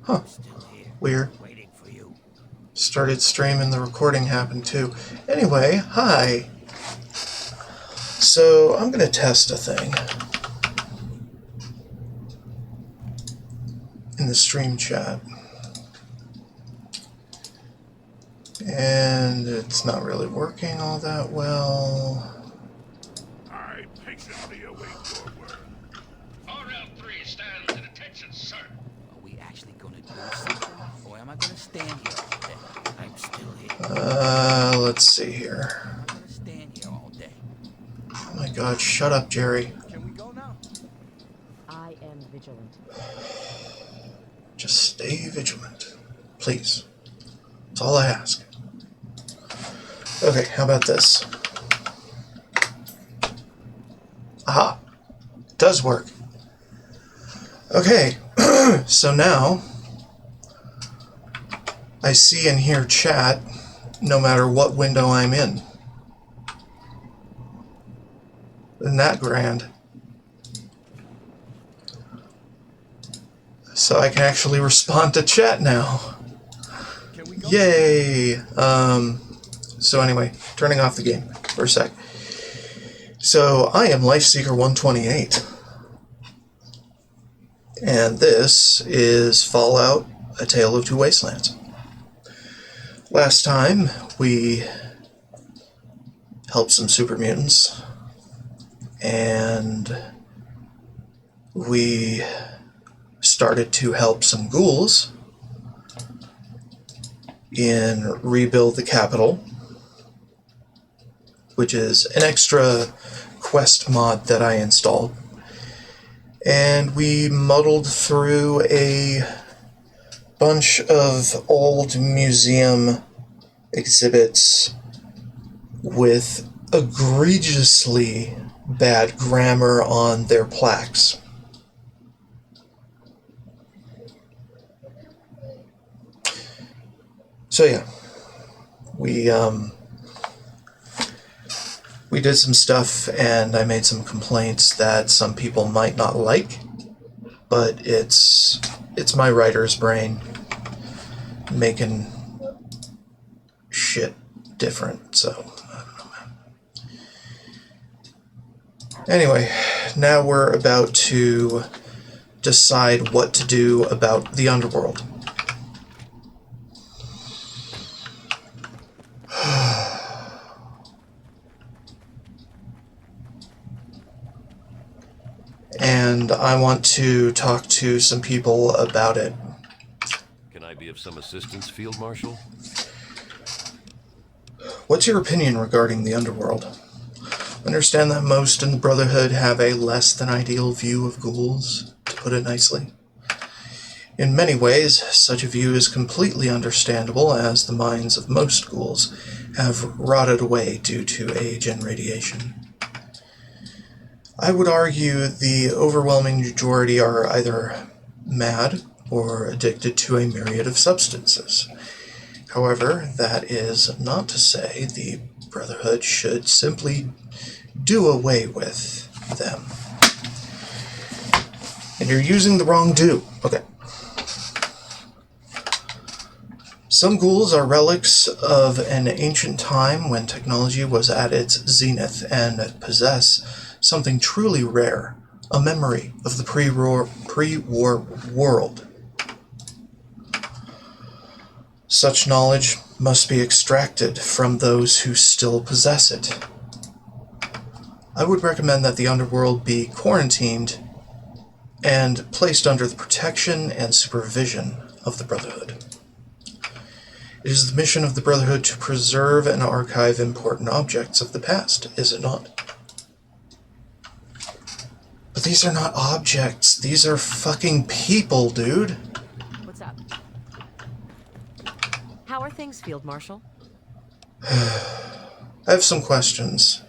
Huh. Still here, Weird. waiting for you. Started streaming, the recording happened too. Anyway, hi. So, I'm gonna test a thing in the stream chat. And it's not really working all that well. I patiently await your word. RL3 stands at attention, sir. Are we actually gonna do something? Or am I gonna stand here all day? I'm still here. Let's see here. Am I gonna stand here all day? Oh my god, shut up, Jerry. Can we go now? I am vigilant. Just stay vigilant. Please. That's all I ask. Okay, how about this? Aha! It does work. Okay, so now I see and hear chat no matter what window I'm in. Isn't that grand? So I can actually respond to chat now. Can we go? Yay! So anyway, turning off the game for a sec. So I am Lifeseeker 128. And this is Fallout, A Tale of Two Wastelands. Last time, we helped some super mutants, and we started to help some ghouls in Rebuild the Capital, which is an extra quest mod that I installed. And we muddled through a bunch of old museum exhibits with egregiously bad grammar on their plaques. So yeah, we did some stuff, and I made some complaints that some people might not like, but it's my writer's brain making shit different, so I don't know, man. Anyway, now we're about to decide what to do about the underworld. And I want to talk to some people about it. Can I be of some assistance, Field Marshal? What's your opinion regarding the underworld? Understand that most in the Brotherhood have a less than ideal view of ghouls, to put it nicely. In many ways, such a view is completely understandable, as the minds of most ghouls have rotted away due to age and radiation. I would argue the overwhelming majority are either mad or addicted to a myriad of substances. However, that is not to say the Brotherhood should simply do away with them. And you're using the wrong do. Okay. Some ghouls are relics of an ancient time when technology was at its zenith and possess something truly rare, a memory of the pre-war world. Such knowledge must be extracted from those who still possess it. I would recommend that the underworld be quarantined and placed under the protection and supervision of the Brotherhood. It is the mission of the Brotherhood to preserve and archive important objects of the past, is it not? But these are not objects. These are fucking people, dude. What's up? How are things, Field Marshal? I have some questions.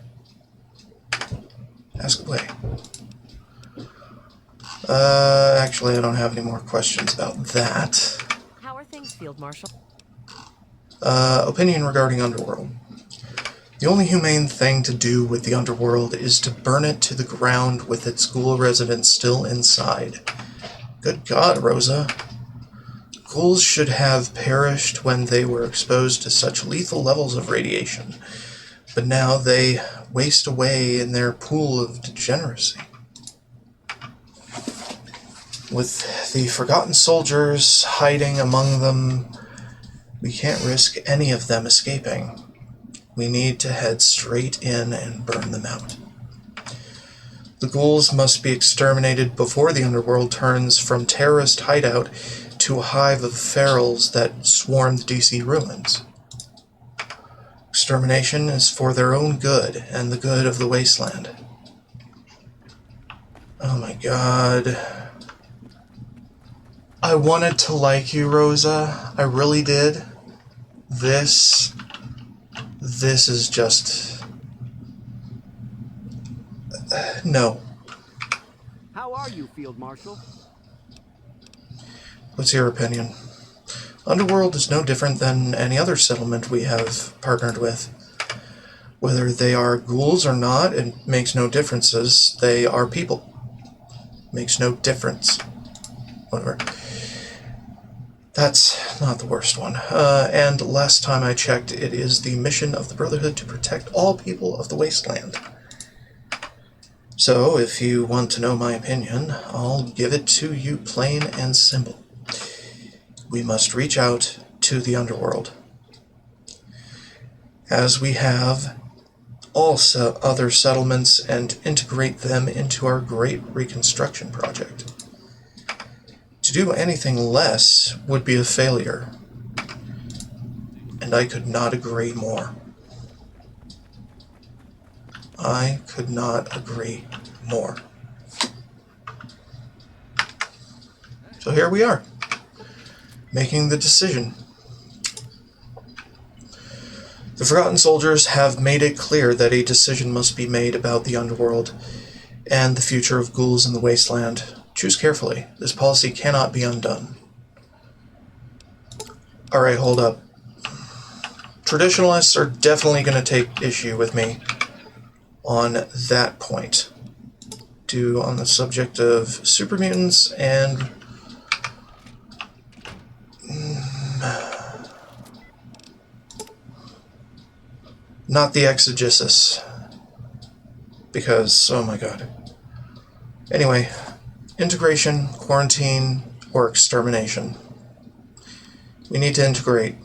Ask away. Actually, I don't have any more questions about that. How are things, Field Marshal? Opinion regarding Underworld. The only humane thing to do with the underworld is to burn it to the ground with its ghoul residents still inside. Good God, Rosa. Ghouls should have perished when they were exposed to such lethal levels of radiation, but now they waste away in their pool of degeneracy. With the forgotten soldiers hiding among them, we can't risk any of them escaping. We need to head straight in and burn them out. The ghouls must be exterminated before the underworld turns from terrorist hideout to a hive of ferals that swarm the DC ruins. Extermination is for their own good and the good of the wasteland. Oh my god. I wanted to like you, Rosa. I really did. This is just... no. How are you, Field Marshal? What's your opinion? Underworld is no different than any other settlement we have partnered with. Whether they are ghouls or not, it makes no differences. They are people. Makes no difference. Whatever. That's not the worst one. And last time I checked, it is the mission of the Brotherhood to protect all people of the wasteland. So, if you want to know my opinion, I'll give it to you plain and simple. We must reach out to the underworld, as we have all other settlements, and integrate them into our great reconstruction project. To do anything less would be a failure, and I could not agree more. I could not agree more. So here we are, making the decision. The Forgotten Soldiers have made it clear that a decision must be made about the underworld and the future of ghouls in the wasteland. Choose carefully. This policy cannot be undone. Alright, hold up. Traditionalists are definitely going to take issue with me on that point. On the subject of super mutants and not the exegesis, because oh my god. Anyway, integration, quarantine, or extermination. We need to integrate.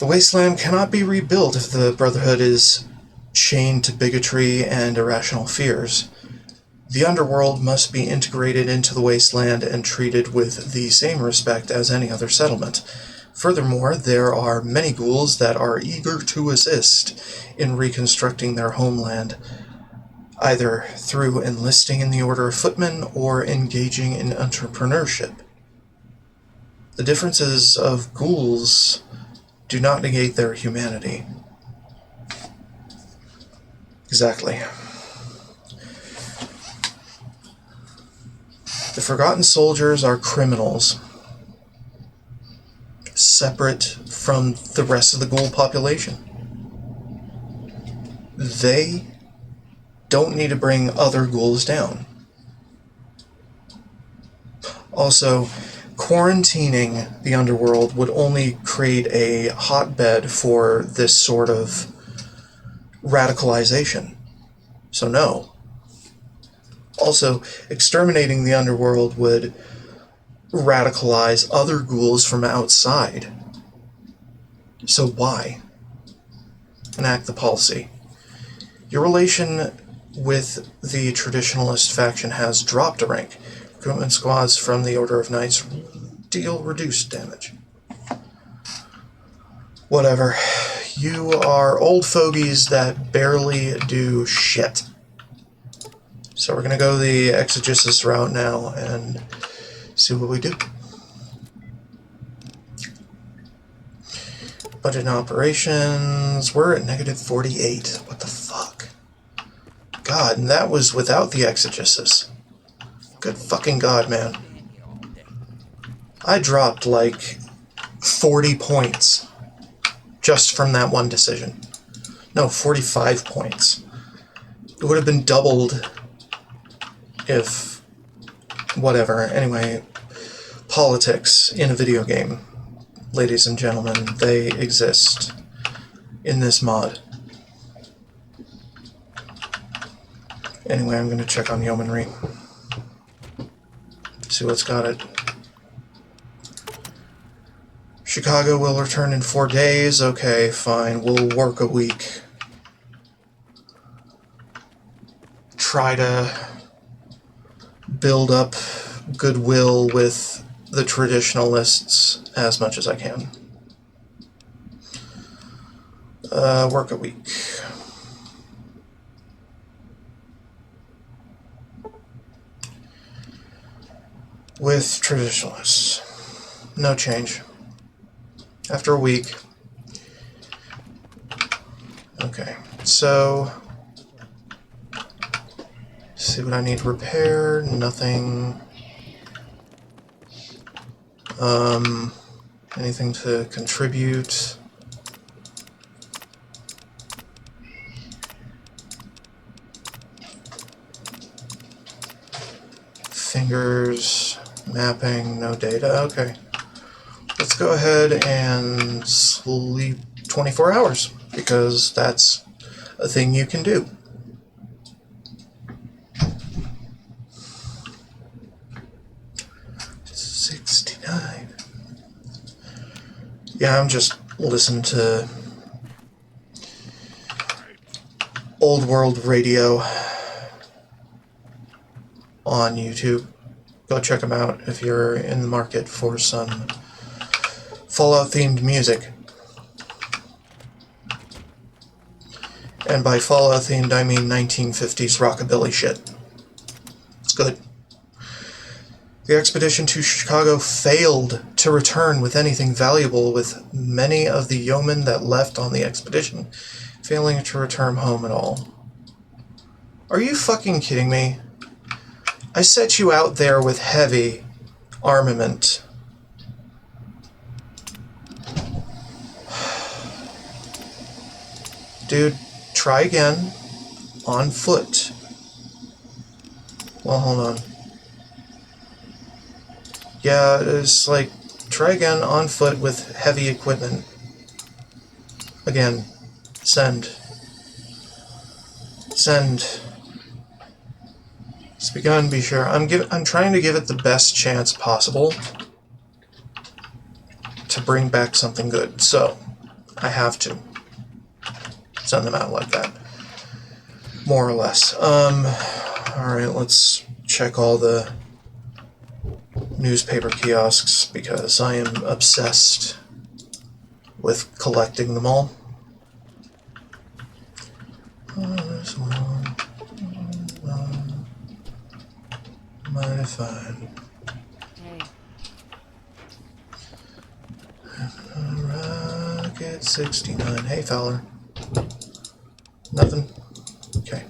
The wasteland cannot be rebuilt if the Brotherhood is chained to bigotry and irrational fears. The underworld must be integrated into the wasteland and treated with the same respect as any other settlement. Furthermore, there are many ghouls that are eager to assist in reconstructing their homeland, either through enlisting in the Order of Footmen or engaging in entrepreneurship. The differences of ghouls do not negate their humanity. Exactly. The Forgotten Soldiers are criminals, separate from the rest of the ghoul population. They don't need to bring other ghouls down. Also, quarantining the underworld would only create a hotbed for this sort of radicalization. So no. Also, exterminating the underworld would radicalize other ghouls from outside. So why? Enact the policy. Your relation with the Traditionalist faction has dropped a rank. Recruitment squads from the Order of Knights deal reduced damage. Whatever. You are old fogies that barely do shit. So we're going to go the exegesis route now and see what we do. Budget and operations. We're at negative 48. What the fuck? God, and that was without the exegesis. Good fucking God, man. I dropped like 40 points just from that one decision. No, 45 points. It would have been doubled if whatever. Anyway, politics in a video game, ladies and gentlemen, they exist in this mod. Anyway, I'm going to check on Yeomanry. See what's got it. Chicago will return in 4 days. Okay, fine. We'll work a week. Try to build up goodwill with the traditionalists as much as I can. Work a week. With traditionalists. No change. After a week. Okay, so see what I need to repair. Nothing. Anything to contribute? Fingers, mapping, no data. Okay. Let's go ahead and sleep 24 hours, because that's a thing you can do. Yeah, I'm just listening to Old World Radio on YouTube. Go check them out if you're in the market for some Fallout-themed music. And by Fallout-themed, I mean 1950s rockabilly shit. It's good. The expedition to Chicago failed to return with anything valuable, with many of the yeomen that left on the expedition failing to return home at all. Are you fucking kidding me? I set you out there with heavy armament. Dude, try again. On foot. Well, hold on. Yeah, it's like, try again on foot with heavy equipment. Again. Send. Send. It's begun, be sure. I'm trying to give it the best chance possible to bring back something good. So, I have to send them out like that. More or less. Alright, let's check all the newspaper kiosks, because I am obsessed with collecting them all. This one. Mighty fine. Hey. Rocket 69. Hey, Fowler. Nothing? Okay.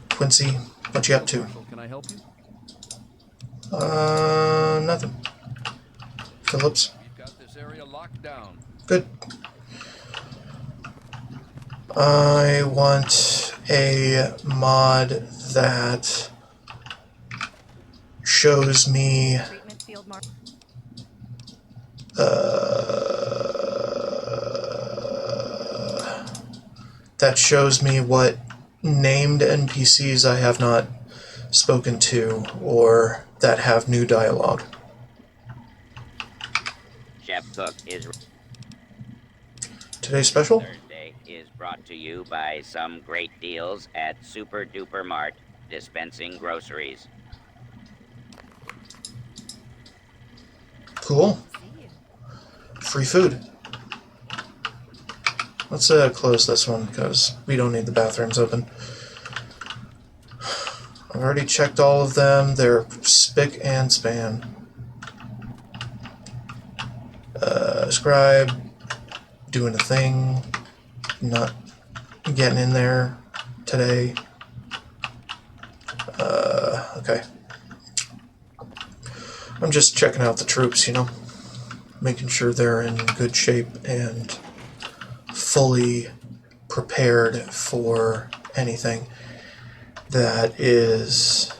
Quincy, what you up to? Can I help you? Nothing. Phillips? We've got this area locked down. Good. I want a mod that shows me Treatment field mark. that shows me what named NPCs I have not spoken to, or that have new dialogue. Chef Cook is Today's special? Thursday is brought to you by some great deals at Super Duper Mart, dispensing groceries. Cool. See you. Free food. Let's close this one, because we don't need the bathrooms open. I've already checked all of them. They're spick and span. Scribe, doing a thing. Not getting in there today. Okay. I'm just checking out the troops, you know. Making sure they're in good shape and fully prepared for anything. that is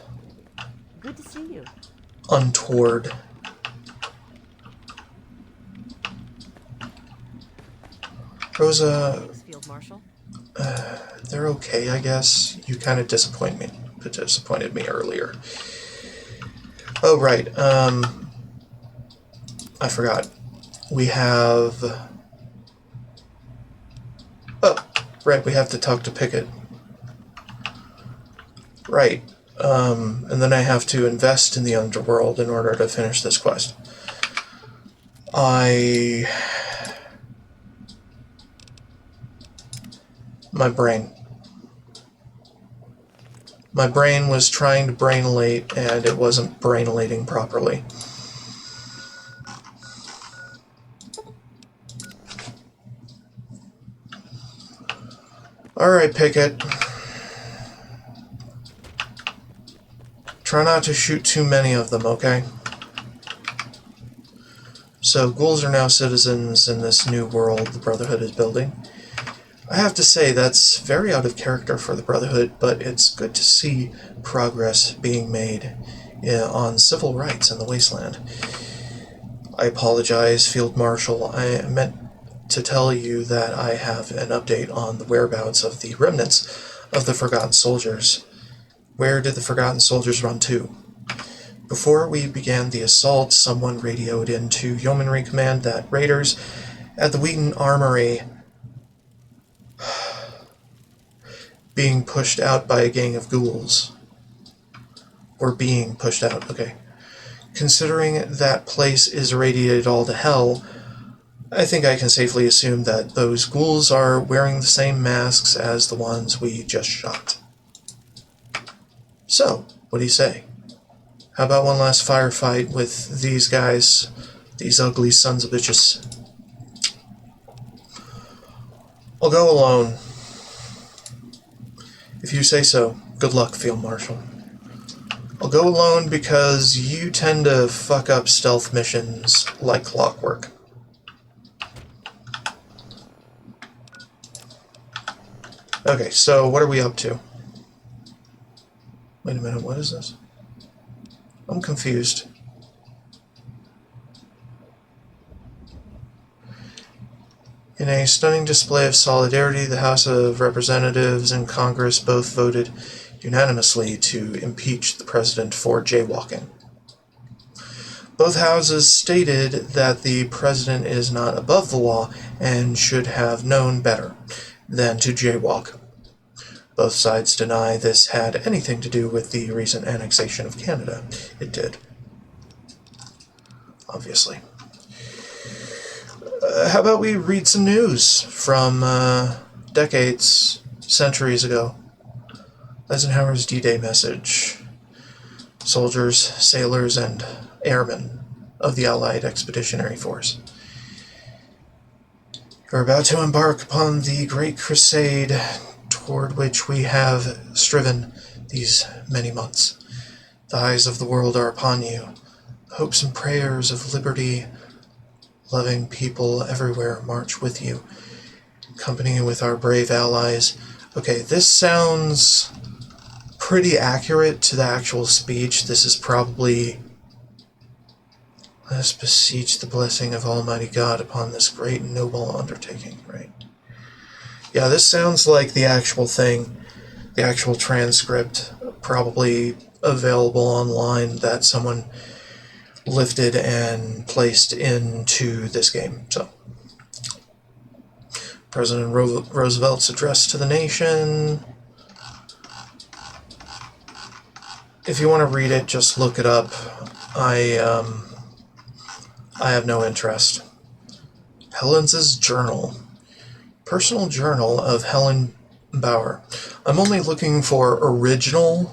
Good to see you. untoward. Rosa, Things, Field Marshal. they're okay, I guess. You kind of disappointed me earlier. Oh, right. I forgot. We have... Oh, right, we have to talk to Pickett. Right. And then I have to invest in the underworld in order to finish this quest. My brain. My brain was trying to brainolate, and it wasn't brainolating properly. Alright, Pickett. Try not to shoot too many of them, okay? So, ghouls are now citizens in this new world the Brotherhood is building. I have to say, that's very out of character for the Brotherhood, but it's good to see progress being made on civil rights in the Wasteland. I apologize, Field Marshal. I meant to tell you that I have an update on the whereabouts of the remnants of the Forgotten Soldiers. Where did the Forgotten Soldiers run to? Before we began the assault, someone radioed into Yeomanry Command that raiders at the Wheaton Armory being pushed out by a gang of ghouls. Or being pushed out, okay. Considering that place is radiated all to hell, I think I can safely assume that those ghouls are wearing the same masks as the ones we just shot. So, what do you say? How about one last firefight with these guys, these ugly sons of bitches? I'll go alone. If you say so. Good luck, Field Marshal. I'll go alone because you tend to fuck up stealth missions like clockwork. Okay, so what are we up to? Wait a minute, what is this? I'm confused. In a stunning display of solidarity, the House of Representatives and Congress both voted unanimously to impeach the president for jaywalking. Both houses stated that the president is not above the law and should have known better than to jaywalk. Both sides deny this had anything to do with the recent annexation of Canada. It did. Obviously. How about we read some news from decades, centuries ago? Eisenhower's D-Day message. Soldiers, sailors, and airmen of the Allied Expeditionary Force. You're about to embark upon the great crusade toward which we have striven these many months. The eyes of the world are upon you. The hopes and prayers of liberty-loving people everywhere march with you, accompanying with our brave allies. Okay, this sounds pretty accurate to the actual speech. This is probably, let us beseech the blessing of Almighty God upon this great and noble undertaking, right? Yeah, this sounds like the actual thing, the actual transcript, probably available online that someone lifted and placed into this game. So, President Roosevelt's address to the nation. If you want to read it, just look it up. I have no interest. Helen's journal. Personal journal of Helen Bauer. I'm only looking for original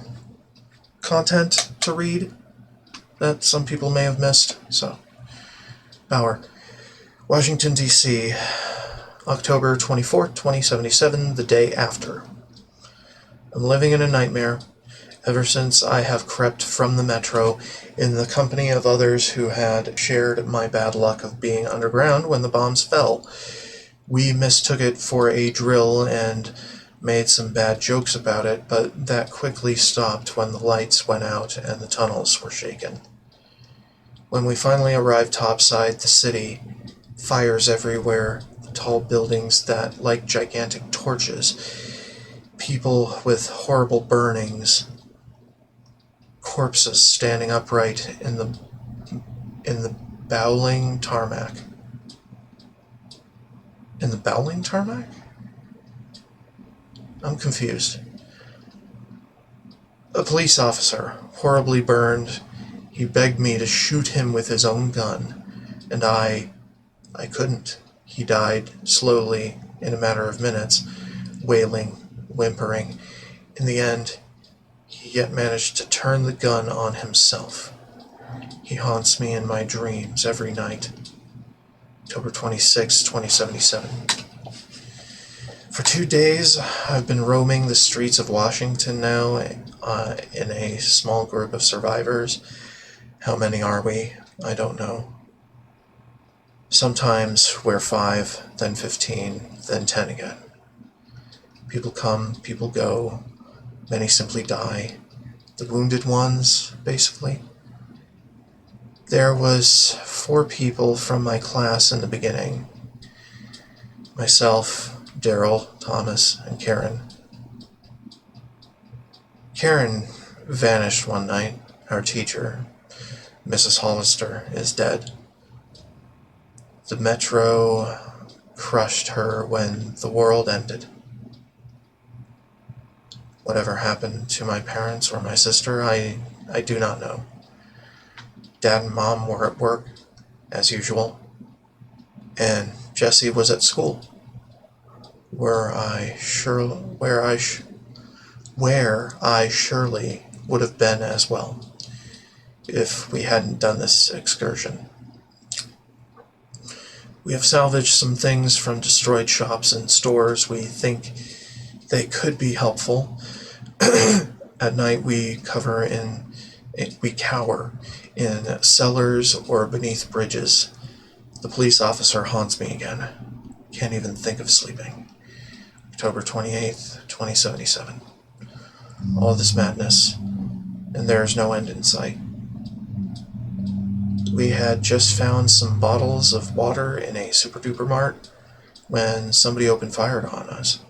content to read that some people may have missed. So, Bauer. Washington, D.C., October 24th, 2077, the day after. I'm living in a nightmare ever since I have crept from the metro in the company of others who had shared my bad luck of being underground when the bombs fell. We mistook it for a drill and made some bad jokes about it, but that quickly stopped when the lights went out and the tunnels were shaken. When we finally arrived topside the city, fires everywhere, tall buildings that, like gigantic torches, people with horrible burnings, corpses standing upright in the bowling tarmac. In the bowling tarmac? I'm confused. A police officer, horribly burned, he begged me to shoot him with his own gun, and I couldn't. He died slowly in a matter of minutes, wailing, whimpering. In the end, he yet managed to turn the gun on himself. He haunts me in my dreams every night. October 26, 2077. For 2 days, I've been roaming the streets of Washington now in a small group of survivors. How many are we? I don't know. Sometimes we're 5, then 15, then 10 again. People come, people go. Many simply die. The wounded ones, basically. There was 4 people from my class in the beginning. Myself, Daryl, Thomas, and Karen. Karen vanished one night. Our teacher, Mrs. Hollister, is dead. The metro crushed her when the world ended. Whatever happened to my parents or my sister, I do not know. Dad and Mom were at work, as usual, and Jessie was at school, where I surely would have been as well, if we hadn't done this excursion. We have salvaged some things from destroyed shops and stores. We think they could be helpful. At night we cower in cellars or beneath bridges. The police officer haunts me again. Can't even think of sleeping. October 28th, 2077. All this madness, and there is no end in sight. We had just found some bottles of water in a Super Duper Mart when somebody opened fire on us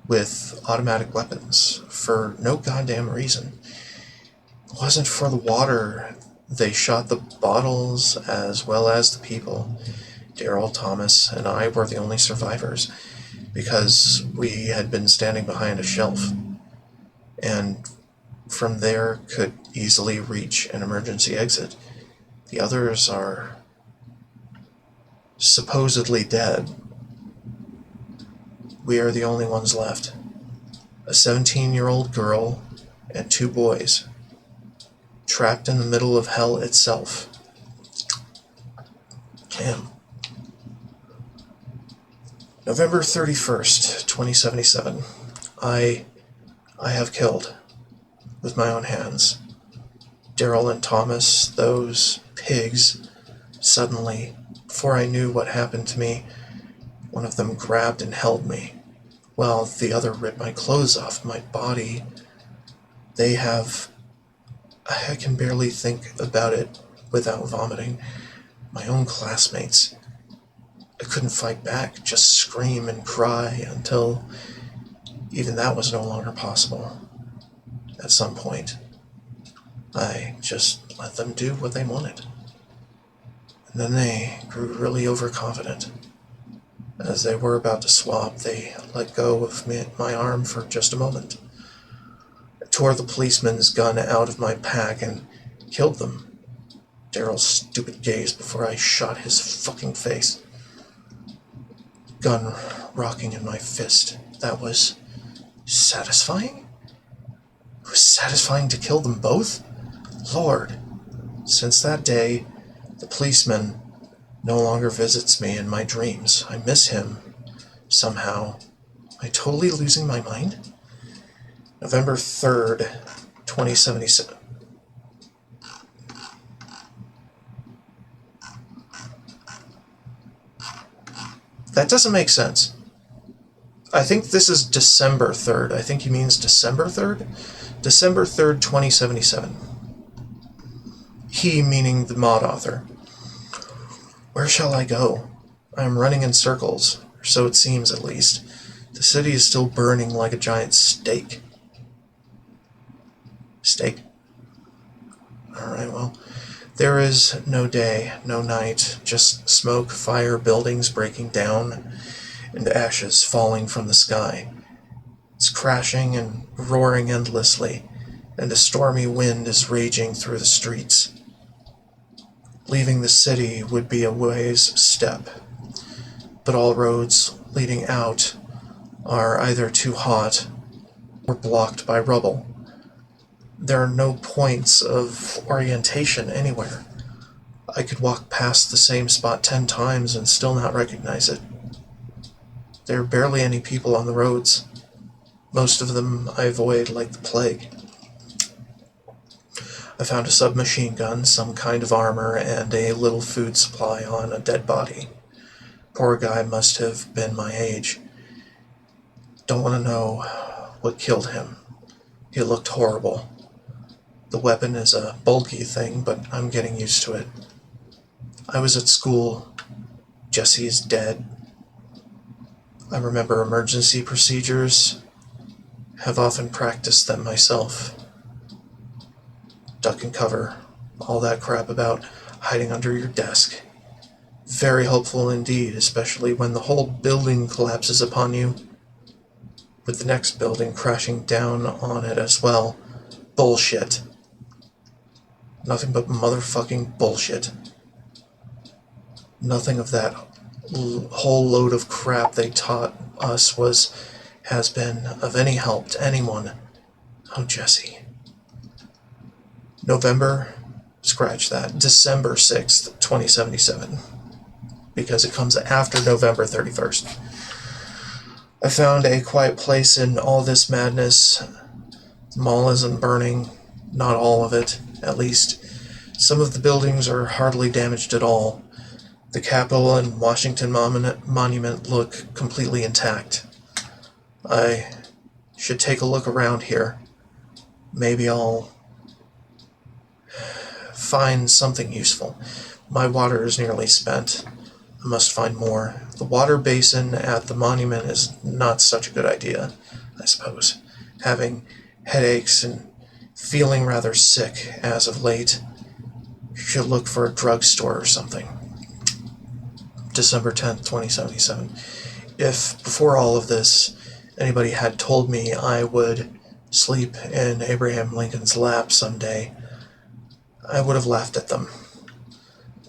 with automatic weapons for no goddamn reason. It wasn't for the water. They shot the bottles as well as the people. Daryl, Thomas, and I were the only survivors because we had been standing behind a shelf and from there could easily reach an emergency exit. The others are supposedly dead. We are the only ones left. A 17-year-old girl and 2 boys, trapped in the middle of hell itself. Damn. November 31st, 2077. I have killed, with my own hands, Daryl and Thomas, those pigs. Suddenly, before I knew what happened to me, one of them grabbed and held me, while the other ripped my clothes off my body. I can barely think about it without vomiting. My own classmates. I couldn't fight back, just scream and cry until even that was no longer possible. At some point, I just let them do what they wanted. And then they grew really overconfident. As they were about to swap, they let go of my arm for just a moment. I tore the policeman's gun out of my pack and killed them. Daryl's stupid gaze before I shot his fucking face. Gun rocking in my fist. That was satisfying? It was satisfying to kill them both? Lord. Since that day, the policeman no longer visits me in my dreams. I miss him. Somehow. Am I totally losing my mind? November 3rd, 2077. That doesn't make sense. I think this is December 3rd. I think he means December 3rd? December 3rd, 2077. He meaning the mod author. Where shall I go? I am running in circles, or so it seems at least. The city is still burning like a giant steak. Steak? Alright, well, there is no day, no night, just smoke, fire, buildings breaking down, and ashes falling from the sky. It's crashing and roaring endlessly, and a stormy wind is raging through the streets. Leaving the city would be a ways step, but all roads leading out are either too hot or blocked by rubble. There are no points of orientation anywhere. I could walk past the same spot 10 times and still not recognize it. There are barely any people on the roads. Most of them I avoid like the plague. I found a submachine gun, some kind of armor, and a little food supply on a dead body. Poor guy must have been my age. Don't want to know what killed him. He looked horrible. The weapon is a bulky thing, but I'm getting used to it. I was at school. Jesse is dead. I remember emergency procedures. Have often practiced them myself. Duck and cover. All that crap about hiding under your desk. Very helpful indeed, especially when the whole building collapses upon you, with the next building crashing down on it as well. Bullshit. Nothing but motherfucking bullshit. Nothing of that whole load of crap they taught us has been of any help to anyone. Oh, Jesse. November, scratch that, December 6th, 2077. Because it comes after November 31st. I found a quiet place in all this madness. The mall isn't burning. Not all of it, at least. Some of the buildings are hardly damaged at all. The Capitol and Washington Monument look completely intact. I should take a look around here. Maybe I'll find something useful. My water is nearly spent. I must find more. The water basin at the monument is not such a good idea, I suppose. Having headaches and feeling rather sick as of late. Should look for a drugstore or something. December 10th, 2077. If, before all of this, anybody had told me I would sleep in Abraham Lincoln's lap someday, I would have laughed at them.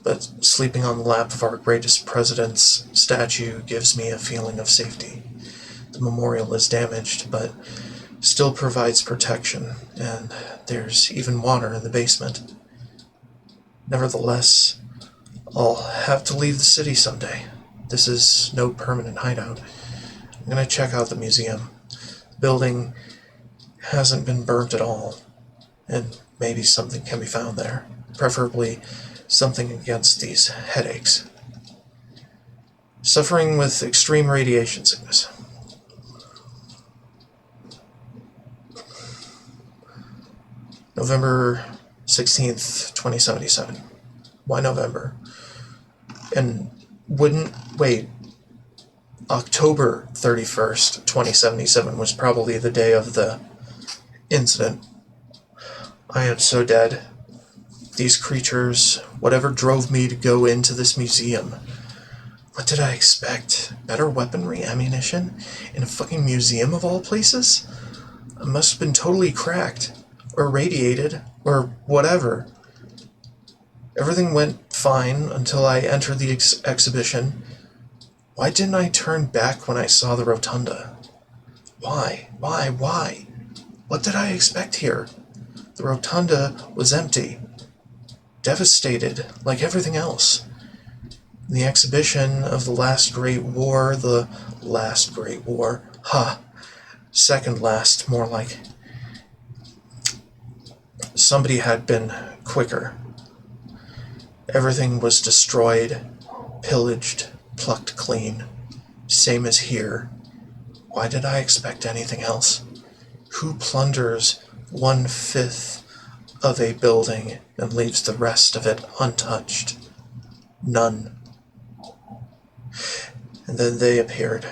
But sleeping on the lap of our greatest president's statue gives me a feeling of safety. The memorial is damaged, but still provides protection, and there's even water in the basement. Nevertheless, I'll have to leave the city someday. This is no permanent hideout. I'm going to check out the museum. The building hasn't been burnt at all, and maybe something can be found there. Preferably something against these headaches. Suffering with extreme radiation sickness. November 16th, 2077. Why November? And October 31st, 2077 was probably the day of the incident. I am so dead. These creatures, whatever drove me to go into this museum. What did I expect? Better weaponry, ammunition? In a fucking museum of all places? I must have been totally cracked. Or radiated. Or whatever. Everything went fine until I entered the exhibition. Why didn't I turn back when I saw the rotunda? Why? What did I expect here? The rotunda was empty. Devastated, like everything else. In the exhibition of the last great war, second last, more like. Somebody had been quicker. Everything was destroyed, pillaged, plucked clean. Same as here. Why did I expect anything else? Who plunders 1/5 of a building and leaves the rest of it untouched? None. And then they appeared,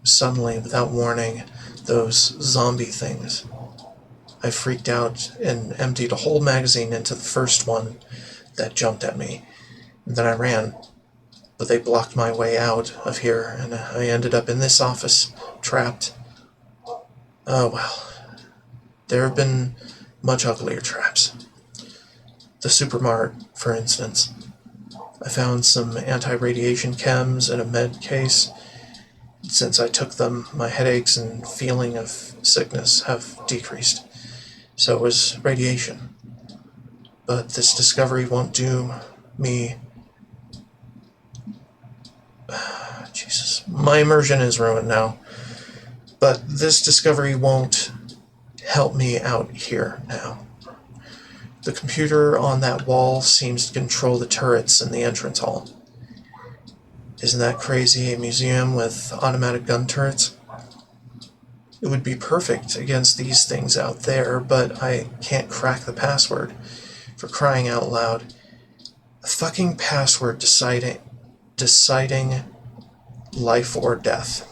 suddenly, without warning, those zombie things. I freaked out and emptied a whole magazine into the first one that jumped at me, and then I ran. But they blocked my way out of here, and I ended up in this office, trapped. Oh well, there have been much uglier traps. The supermart, for instance. I found some anti-radiation chems in a med case. Since I took them, my headaches and feeling of sickness have decreased. So was radiation. But this discovery won't do me. Jesus. My immersion is ruined now. But this discovery won't help me out here now. The computer on that wall seems to control the turrets in the entrance hall. Isn't that crazy? A museum with automatic gun turrets? It would be perfect against these things out there, but I can't crack the password. For crying out loud. A fucking password deciding life or death.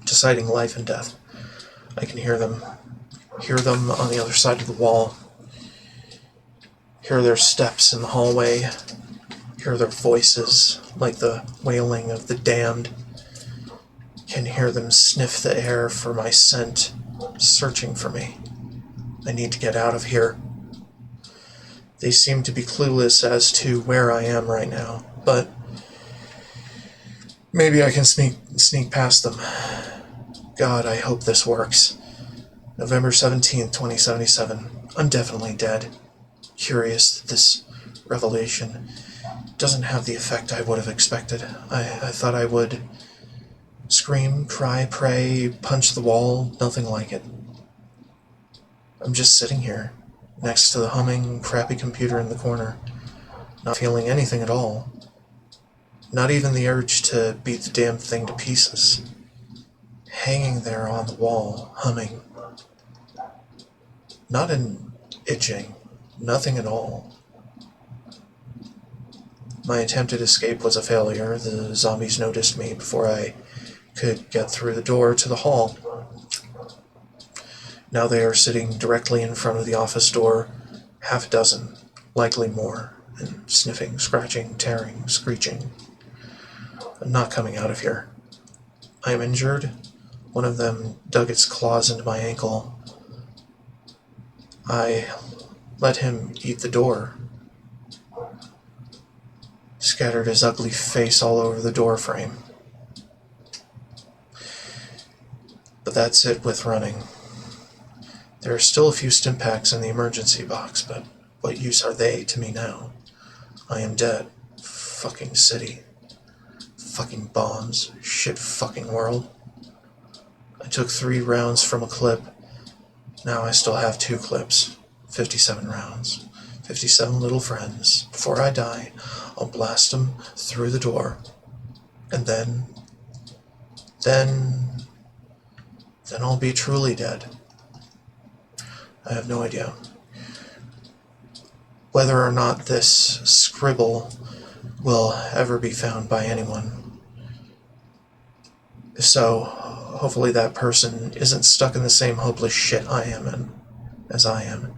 Deciding life and death. I can hear them. Hear them on the other side of the wall. Hear their steps in the hallway. Hear their voices like the wailing of the damned. Can hear them sniff the air for my scent, searching for me. I need to get out of here. They seem to be clueless as to where I am right now, but maybe I can sneak past them. God, I hope this works. November 17th, 2077. I'm definitely dead. Curious that this revelation doesn't have the effect I would have expected. I thought I would scream, cry, pray, punch the wall, nothing like it. I'm just sitting here, next to the humming, crappy computer in the corner, not feeling anything at all. Not even the urge to beat the damn thing to pieces. Hanging there on the wall, humming. Not an itching, nothing at all. My attempted escape was a failure. The zombies noticed me before I could get through the door to the hall. Now they are sitting directly in front of the office door, half a dozen, likely more, and sniffing, scratching, tearing, screeching. I'm not coming out of here. I am injured. One of them dug its claws into my ankle. I let him eat the door. Scattered his ugly face all over the door frame. But that's it with running. There are still a few stim packs in the emergency box, but what use are they to me now? I am dead. Fucking city. Fucking bombs. Shit fucking world. I took 3 rounds from a clip. Now I still have 2 clips. 57 rounds. 57 little friends. Before I die, I'll blast them through the door. And then I'll be truly dead. I have no idea whether or not this scribble will ever be found by anyone. If so, hopefully that person isn't stuck in the same hopeless shit I am in, as I am.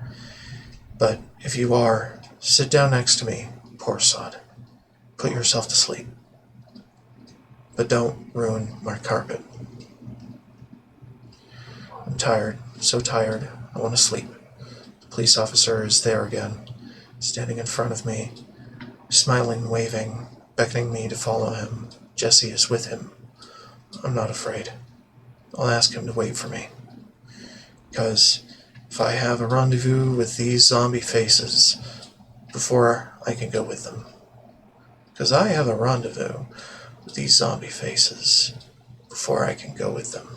But if you are, sit down next to me, poor sod. Put yourself to sleep. But don't ruin my carpet. I'm tired, so tired, I want to sleep. The police officer is there again, standing in front of me, smiling, waving, beckoning me to follow him. Jesse is with him. I'm not afraid. I'll ask him to wait for me. Because if I have a rendezvous with these zombie faces before I can go with them. Because I have a rendezvous with these zombie faces before I can go with them.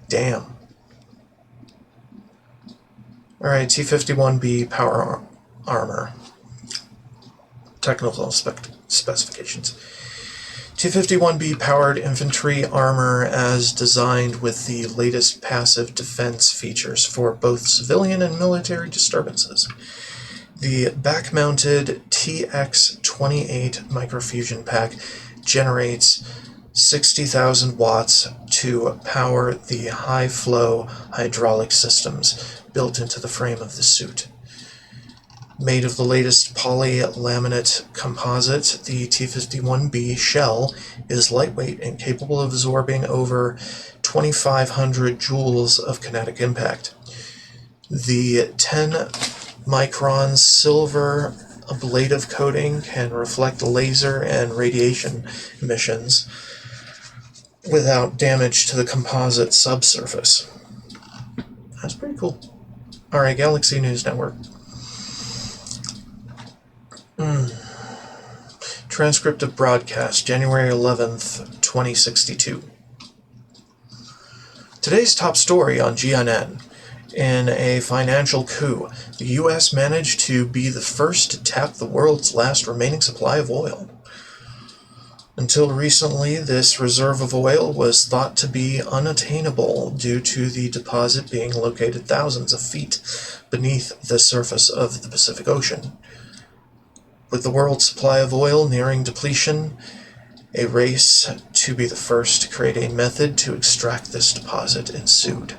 Damn. Alright, T-51B power armor. technical specifications. T-51B powered infantry armor as designed with the latest passive defense features for both civilian and military disturbances. The back-mounted TX-28 microfusion pack generates 60,000 watts to power the high-flow hydraulic systems built into the frame of the suit. Made of the latest polylaminate composite, the T-51B shell is lightweight and capable of absorbing over 2,500 joules of kinetic impact. The 10-micron silver ablative coating can reflect laser and radiation emissions without damage to the composite subsurface. That's pretty cool. Alright, Galaxy News Network. Transcript of broadcast, January 11th, 2062. Today's top story on GNN. In a financial coup, the U.S. managed to be the first to tap the world's last remaining supply of oil. Until recently, this reserve of oil was thought to be unattainable due to the deposit being located thousands of feet beneath the surface of the Pacific Ocean. With the world's supply of oil nearing depletion, a race to be the first to create a method to extract this deposit ensued.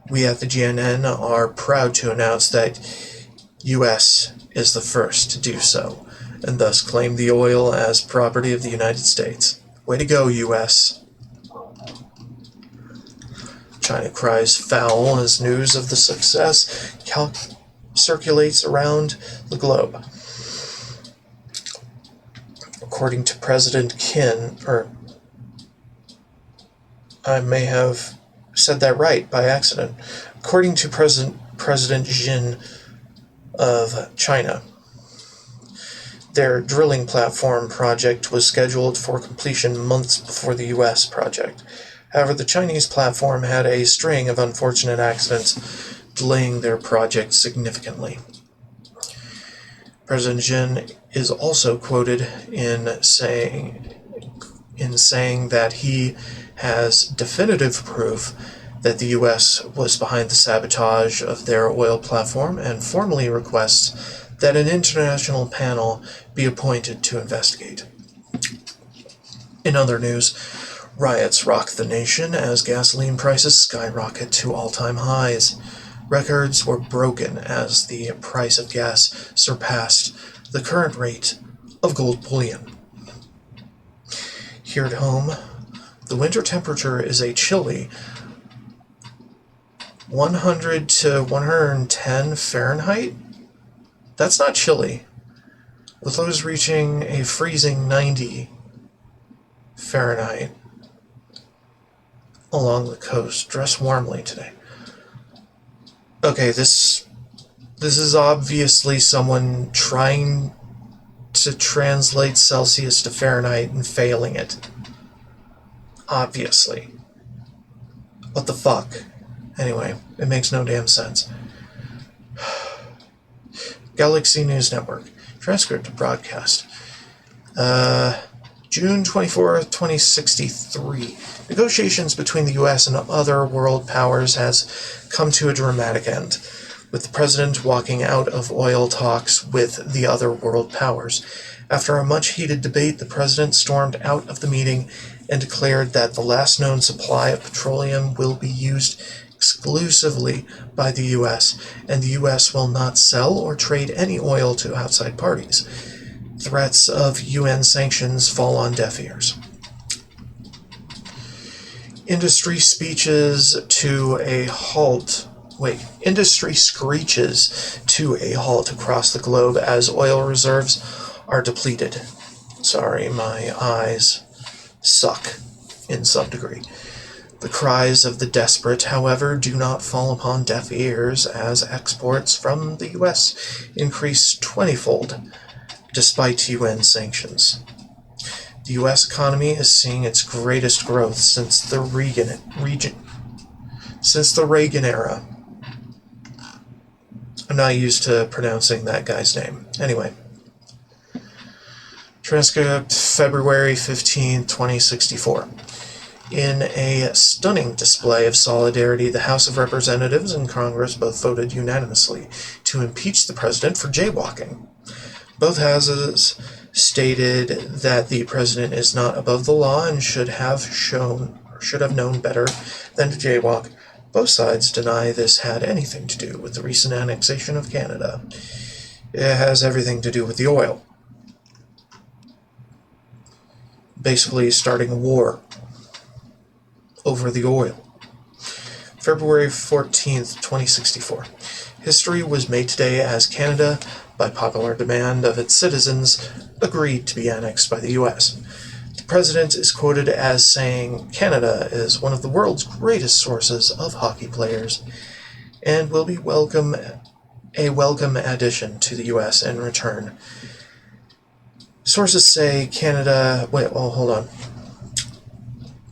We at the GNN are proud to announce that U.S. is the first to do so, and thus claim the oil as property of the United States. Way to go, U.S. China cries foul as news of the success circulates around the globe. According to President I may have said that right by accident. According to President Xi of China, their drilling platform project was scheduled for completion months before the U.S. project. However, the Chinese platform had a string of unfortunate accidents, delaying their project significantly. President Xi is also quoted in saying that he has definitive proof that the U.S. was behind the sabotage of their oil platform and formally requests that an international panel be appointed to investigate. In other news, riots rock the nation as gasoline prices skyrocket to all-time highs. Records were broken as the price of gas surpassed the current rate of gold bullion. Here at home, the winter temperature is a chilly 100 to 110 Fahrenheit. That's not chilly, with lows reaching a freezing 90 Fahrenheit along the coast. Dress warmly today. Okay, this is obviously someone trying to translate Celsius to Fahrenheit and failing it. Obviously. What the fuck? Anyway, it makes no damn sense. Galaxy News Network. Transcript of broadcast. June 24th, 2063. Negotiations between the U.S. and other world powers has come to a dramatic end, with the president walking out of oil talks with the other world powers. After a much heated debate, the president stormed out of the meeting and declared that the last known supply of petroleum will be used exclusively by the U.S., and the U.S. will not sell or trade any oil to outside parties. Threats of UN sanctions fall on deaf ears. Industry screeches to a halt across the globe as oil reserves are depleted. Sorry, my eyes suck in some degree. The cries of the desperate, however, do not fall upon deaf ears as exports from the U.S. increase 20-fold despite UN sanctions. The U.S. economy is seeing its greatest growth since the Reagan era. I'm not used to pronouncing that guy's name. Anyway, Transcript February 15, 2064. In a stunning display of solidarity, the House of Representatives and Congress both voted unanimously to impeach the president for jaywalking. Both houses stated that the president is not above the law and should have known better than to jaywalk. Both sides deny this had anything to do with the recent annexation of Canada. It has everything to do with the oil. Basically starting a war over the oil. February 14th, 2064. History was made today as Canada, by popular demand of its citizens, agreed to be annexed by the U.S. The president is quoted as saying, "Canada is one of the world's greatest sources of hockey players and will be a welcome addition to the U.S. in return." Sources say Canada... hold on.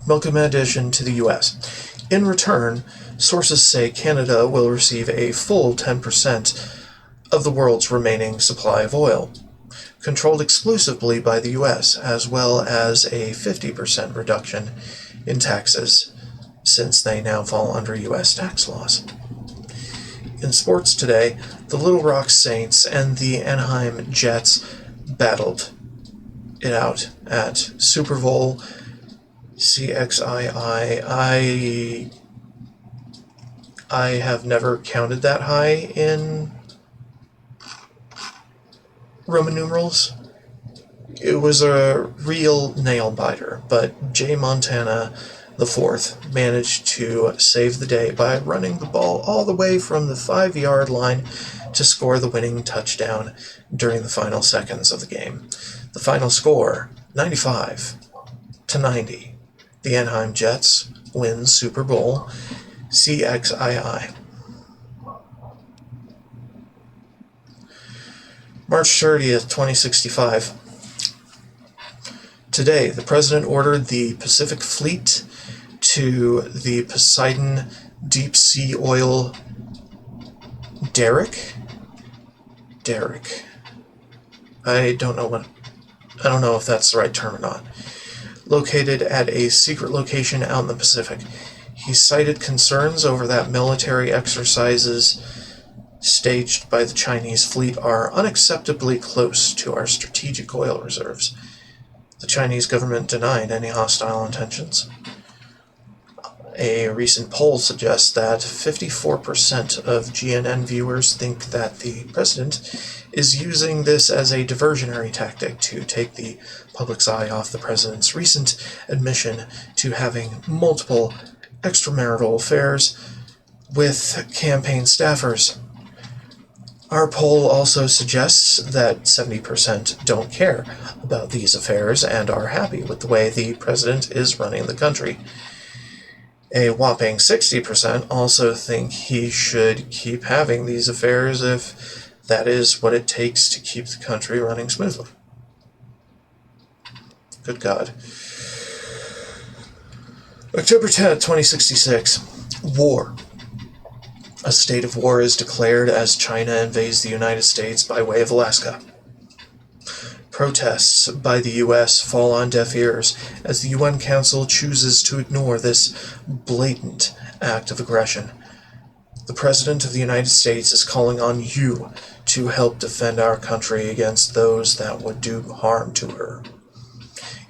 Welcome addition to the U.S. In return, sources say Canada will receive a full 10% of the world's remaining supply of oil, controlled exclusively by the U.S., as well as a 50% reduction in taxes, since they now fall under U.S. tax laws. In sports today, the Little Rock Saints and the Anaheim Jets battled it out at Super Bowl CXII. I have never counted that high in Roman numerals. It was a real nail-biter, but Jay Montana IV managed to save the day by running the ball all the way from the 5-yard line to score the winning touchdown during the final seconds of the game. The final score, 95-90. The Anaheim Jets win Super Bowl CXII. March 30th, 2065. Today, the President ordered the Pacific Fleet to the Poseidon Deep Sea Oil Derrick. I don't know if that's the right term or not. Located at a secret location out in the Pacific. He cited concerns over that military exercises staged by the Chinese fleet are unacceptably close to our strategic oil reserves. The Chinese government denied any hostile intentions. A recent poll suggests that 54% of GNN viewers think that the president is using this as a diversionary tactic to take the public's eye off the president's recent admission to having multiple extramarital affairs with campaign staffers. Our poll also suggests that 70% don't care about these affairs and are happy with the way the president is running the country. A whopping 60% also think he should keep having these affairs if that is what it takes to keep the country running smoothly. Good God. October 10th, 2066. War. A state of war is declared as China invades the United States by way of Alaska. Protests by the U.S. fall on deaf ears as the UN Council chooses to ignore this blatant act of aggression. The President of the United States is calling on you to help defend our country against those that would do harm to her.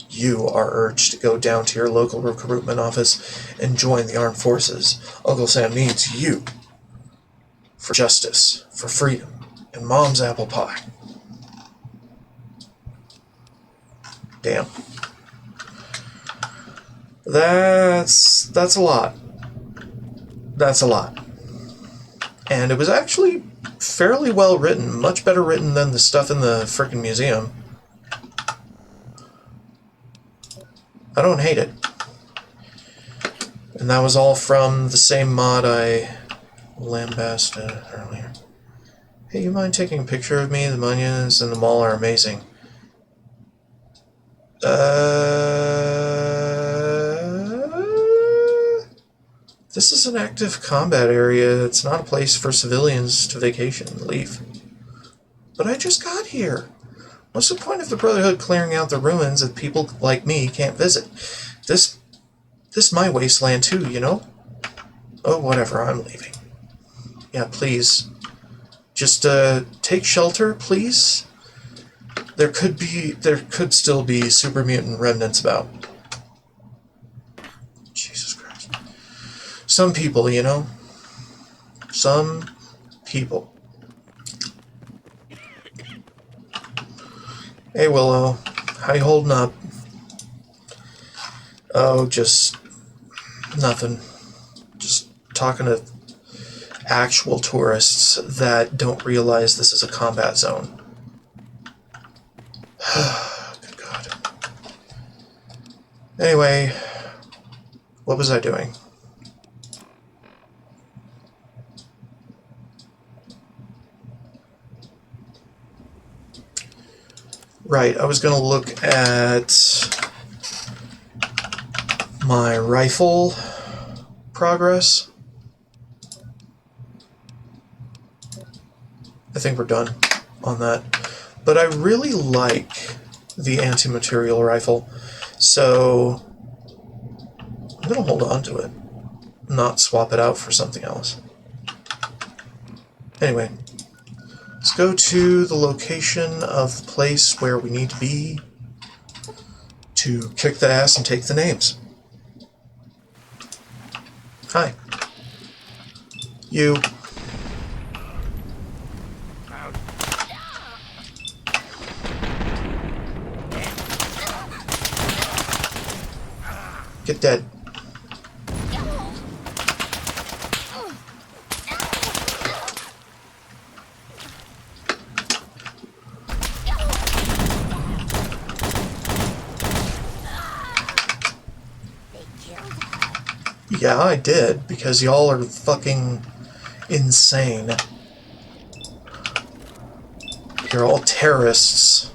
You are urged to go down to your local recruitment office and join the armed forces. Uncle Sam needs you for justice, for freedom, and Mom's apple pie. Damn. That's a lot. That's a lot. And it was actually fairly well written, much better written than the stuff in the frickin' museum. I don't hate it. And that was all from the same mod I lambasted earlier. Hey, you mind taking a picture of me? The onions in the mall are amazing. This is an active combat area. It's not a place for civilians to vacation and leave. But I just got here. What's the point of the Brotherhood clearing out the ruins if people like me can't visit? This my wasteland too, you know? Oh, whatever, I'm leaving. Yeah, please. Just, take shelter, please? There could still be super mutant remnants about. Jesus Christ. Some people, you know? Some people. Hey, Willow. How you holding up? Oh, just nothing. Just talking to actual tourists that don't realize this is a combat zone. Good God. Anyway, what was I doing? Right, I was going to look at my rifle progress. I think we're done on that. But I really like the anti-material rifle, so I'm going to hold on to it, not swap it out for something else. Anyway, let's go to the location of the place where we need to be to kick the ass and take the names. Hi. You. Get dead. Yeah, I did, because y'all are fucking insane. You're all terrorists.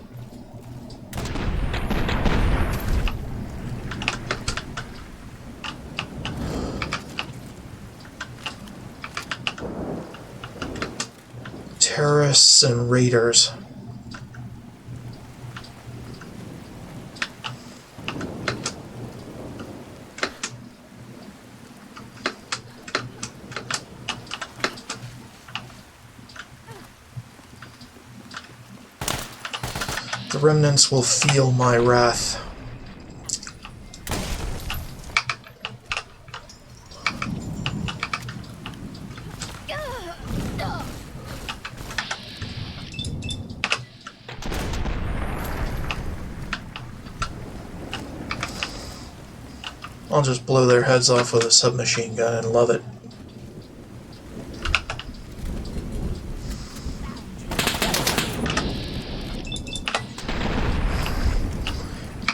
Terrorists and raiders. The remnants will feel my wrath. I'll just blow their heads off with a submachine gun and love it.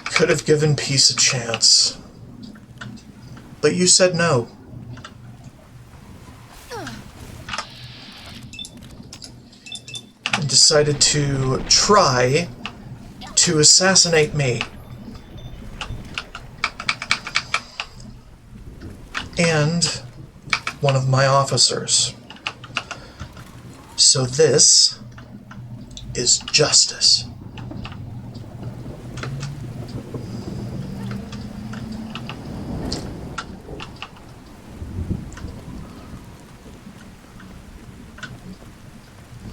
Could have given peace a chance. But you said no. And decided to try to assassinate me. And one of my officers. So this is justice.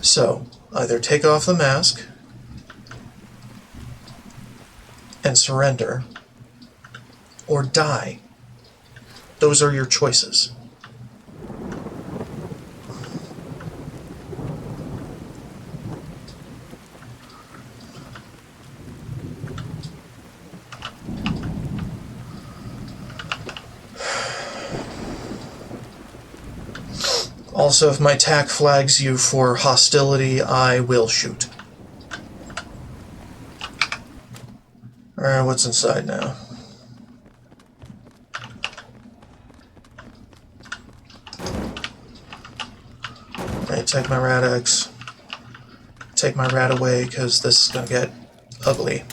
So, either take off the mask and surrender, or die. Those are your choices. Also, if my TAC flags you for hostility, I will shoot. Alright, what's inside now? Alright, take my Rad-X. Take my Rad away, because this is gonna get ugly.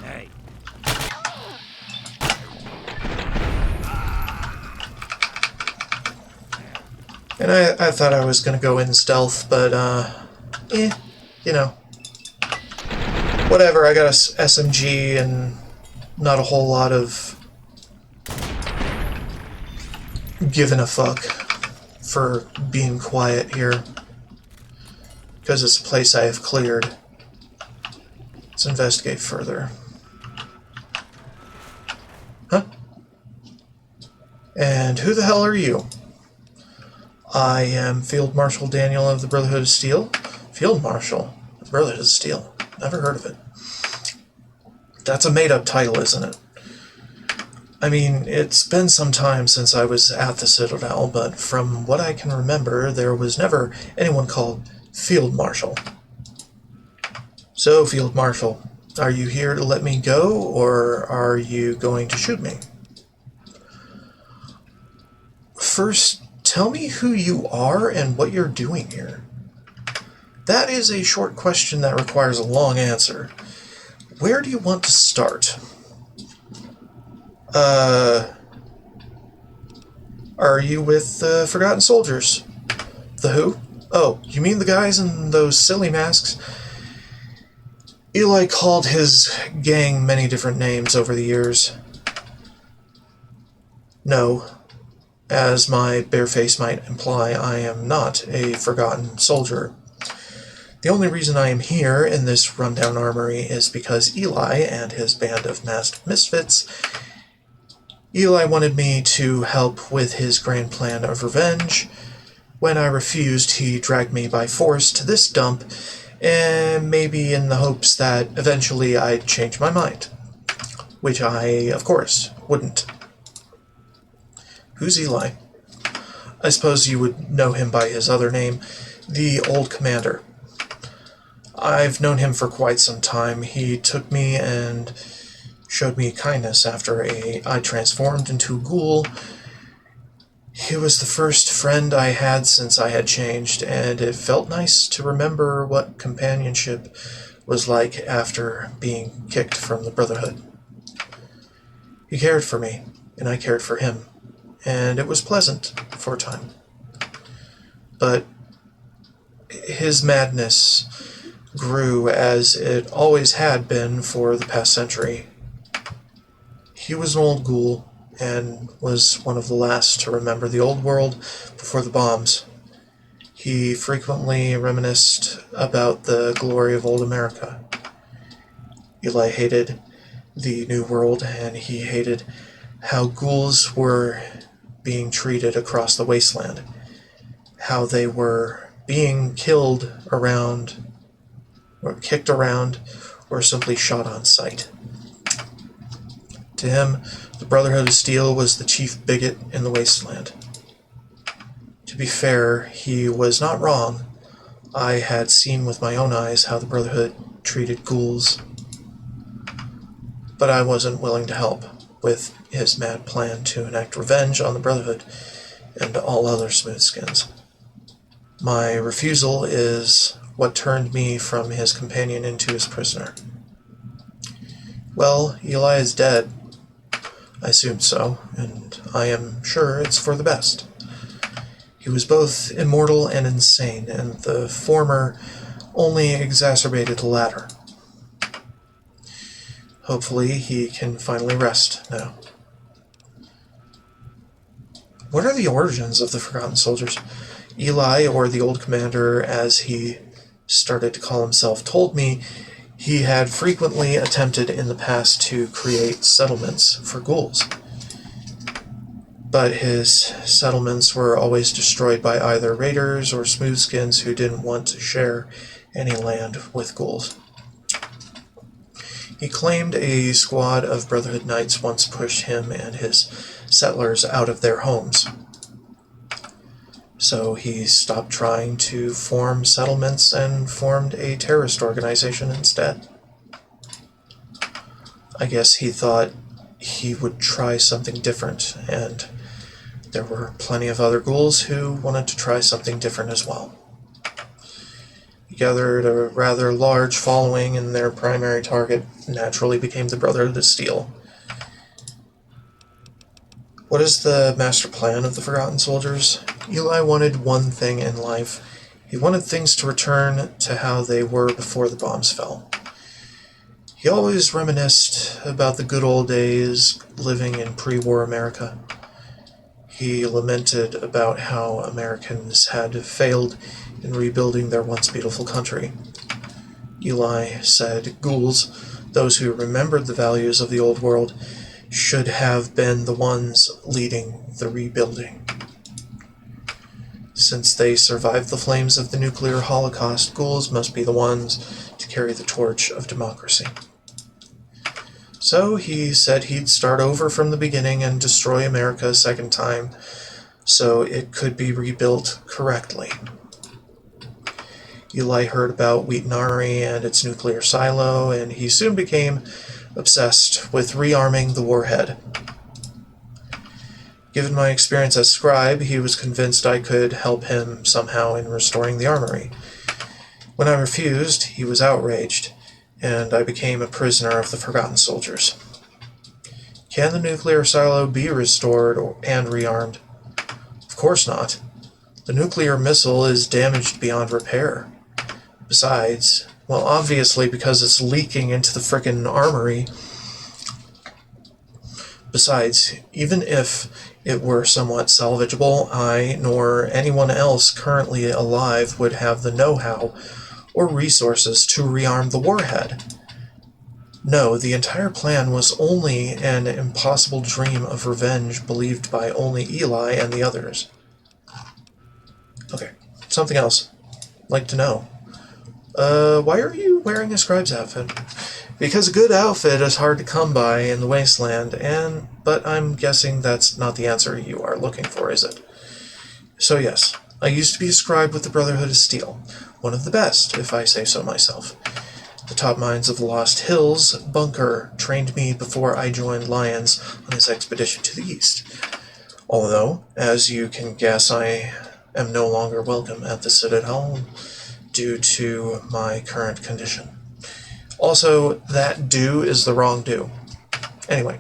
Hey. I thought I was going to go in stealth, but, you know. Whatever, I got a SMG and not a whole lot of giving a fuck for being quiet here. Because it's a place I have cleared. Let's investigate further. Huh? And who the hell are you? I am Field Marshal Daniel of the Brotherhood of Steel. Field Marshal? The Brotherhood of Steel? Never heard of it. That's a made-up title, isn't it? I mean, it's been some time since I was at the Citadel, but from what I can remember, there was never anyone called Field Marshal. So, Field Marshal, are you here to let me go, or are you going to shoot me? First, tell me who you are and what you're doing here. That is a short question that requires a long answer. Where do you want to start? Are you with the Forgotten Soldiers? The who? Oh, you mean the guys in those silly masks? Eli called his gang many different names over the years. No. As my bare face might imply, I am not a Forgotten Soldier. The only reason I am here in this rundown armory is because Eli and his band of masked misfits. Eli wanted me to help with his grand plan of revenge. When I refused, he dragged me by force to this dump, and maybe in the hopes that eventually I'd change my mind. Which I, of course, wouldn't. Who's Eli? I suppose you would know him by his other name, the Old Commander. I've known him for quite some time. He took me and showed me kindness after I transformed into a ghoul. He was the first friend I had since I had changed, and it felt nice to remember what companionship was like after being kicked from the Brotherhood. He cared for me, and I cared for him, and it was pleasant for a time. But his madness grew as it always had been for the past century. He was an old ghoul, and was one of the last to remember the old world before the bombs. He frequently reminisced about the glory of old America. Eli hated the New World, and he hated how ghouls were being treated across the wasteland, how they were being killed around, or kicked around, or simply shot on sight. To him, the Brotherhood of Steel was the chief bigot in the wasteland. To be fair, he was not wrong. I had seen with my own eyes how the Brotherhood treated ghouls, but I wasn't willing to help with his mad plan to enact revenge on the Brotherhood and all other smoothskins. My refusal is what turned me from his companion into his prisoner. Well, Eli is dead. I assumed so, and I am sure it's for the best. He was both immortal and insane, and the former only exacerbated the latter. Hopefully he can finally rest now. What are the origins of the Forgotten Soldiers? Eli, or the Old Commander as he started to call himself, told me he had frequently attempted in the past to create settlements for ghouls. But his settlements were always destroyed by either raiders or smoothskins who didn't want to share any land with ghouls. He claimed a squad of Brotherhood Knights once pushed him and his settlers out of their homes. So he stopped trying to form settlements and formed a terrorist organization instead. I guess he thought he would try something different, and there were plenty of other ghouls who wanted to try something different as well. He gathered a rather large following, and their primary target naturally became the Brotherhood of Steel. What is the master plan of the Forgotten Soldiers? Eli wanted one thing in life. He wanted things to return to how they were before the bombs fell. He always reminisced about the good old days living in pre-war America. He lamented about how Americans had failed in rebuilding their once beautiful country. Eli said ghouls, those who remembered the values of the old world, should have been the ones leading the rebuilding. Since they survived the flames of the nuclear holocaust, ghouls must be the ones to carry the torch of democracy. So he said he'd start over from the beginning and destroy America a second time, so it could be rebuilt correctly. Eli heard about Wheaton Armory and its nuclear silo, and he soon became obsessed with rearming the warhead. Given my experience as Scribe, he was convinced I could help him somehow in restoring the armory. When I refused, he was outraged, and I became a prisoner of the Forgotten Soldiers. Can the nuclear silo be restored and rearmed? Of course not. The nuclear missile is damaged beyond repair. Besides, well, obviously because it's leaking into the frickin' armory. Besides, even if it were somewhat salvageable, I nor anyone else currently alive would have the know-how or resources to rearm the warhead. No, the entire plan was only an impossible dream of revenge believed by only Eli and the others. Okay, something else. I'd like to know. Why are you wearing a scribe's outfit? Because a good outfit is hard to come by in the wasteland, but I'm guessing that's not the answer you are looking for, is it? So yes, I used to be a scribe with the Brotherhood of Steel, one of the best, if I say so myself. The top minds of the Lost Hills bunker trained me before I joined Lyons on his expedition to the east. Although, as you can guess, I am no longer welcome at the Citadel due to my current condition. Also, that do is the wrong do. Anyway,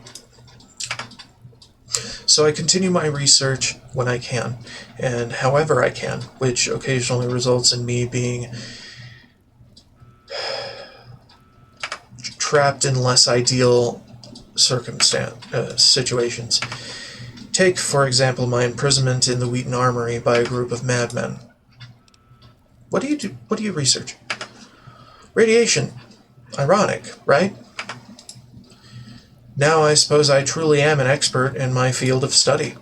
so I continue my research when I can, and however I can, which occasionally results in me being trapped in less ideal situations. Take, for example, my imprisonment in the Wheaton Armory by a group of madmen. What do you do? What do you research? Radiation. Ironic, right? Now I suppose I truly am an expert in my field of study.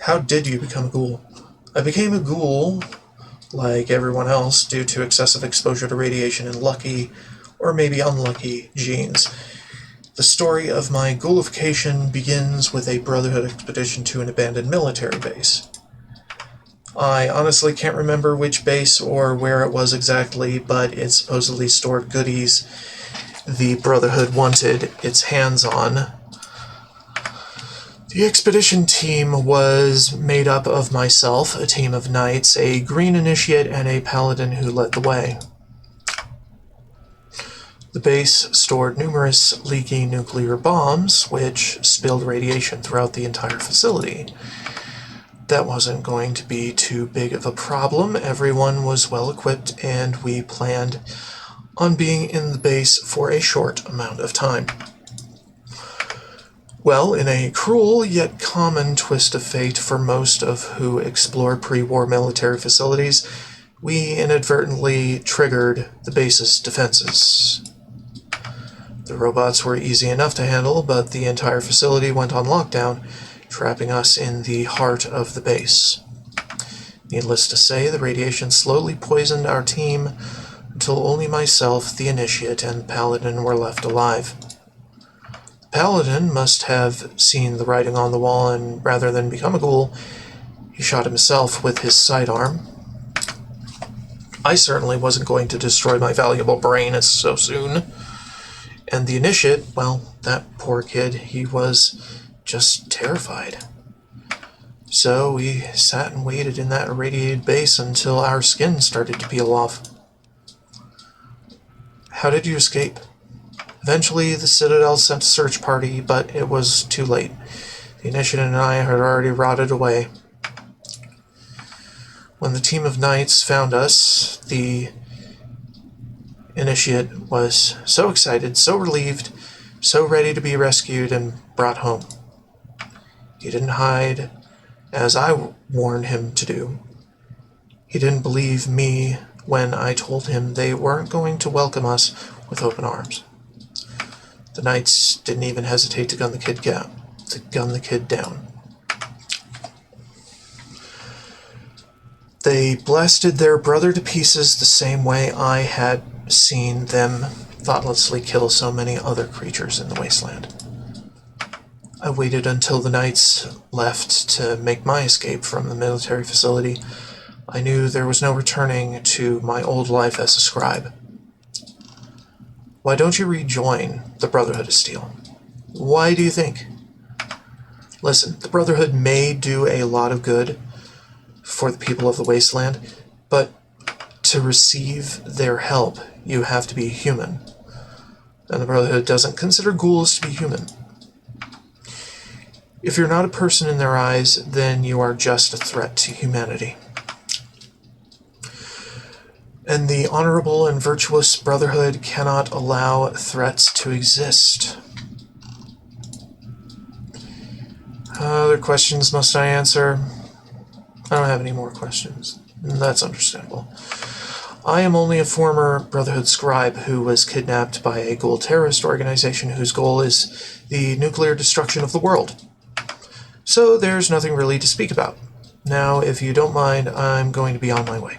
How did you become a ghoul? I became a ghoul, like everyone else, due to excessive exposure to radiation in lucky, or maybe unlucky, genes. The story of my ghoulification begins with a Brotherhood expedition to an abandoned military base. I honestly can't remember which base or where it was exactly, but it supposedly stored goodies the Brotherhood wanted its hands on. The expedition team was made up of myself, a team of knights, a green initiate, and a paladin who led the way. The base stored numerous leaky nuclear bombs, which spilled radiation throughout the entire facility. That wasn't going to be too big of a problem. Everyone was well equipped, and we planned on being in the base for a short amount of time. Well, in a cruel yet common twist of fate for most of who explore pre-war military facilities, we inadvertently triggered the base's defenses. The robots were easy enough to handle, but the entire facility went on lockdown, trapping us in the heart of the base. Needless to say, the radiation slowly poisoned our team until only myself, the initiate, and paladin were left alive. The paladin must have seen the writing on the wall, and rather than become a ghoul, he shot himself with his sidearm. I certainly wasn't going to destroy my valuable brain so soon. And the initiate, well, that poor kid, he was just terrified. So we sat and waited in that irradiated base until our skin started to peel off. How did you escape? Eventually, the Citadel sent a search party, but it was too late. The initiate and I had already rotted away. When the team of knights found us, the initiate was so excited, so relieved, so ready to be rescued and brought home. He didn't hide, as I warned him to do. He didn't believe me when I told him they weren't going to welcome us with open arms. The knights didn't even hesitate to gun the kid down. They blasted their brother to pieces the same way I had seen them thoughtlessly kill so many other creatures in the wasteland. I waited until the knights left to make my escape from the military facility. I knew there was no returning to my old life as a scribe. Why don't you rejoin the Brotherhood of Steel? Why do you think? Listen, the Brotherhood may do a lot of good for the people of the wasteland, but to receive their help, you have to be human. And the Brotherhood doesn't consider ghouls to be human. If you're not a person in their eyes, then you are just a threat to humanity. And the honorable and virtuous Brotherhood cannot allow threats to exist. Other questions must I answer? I don't have any more questions. That's understandable. I am only a former Brotherhood scribe who was kidnapped by a ghoul terrorist organization whose goal is the nuclear destruction of the world. So there's nothing really to speak about. Now, if you don't mind, I'm going to be on my way.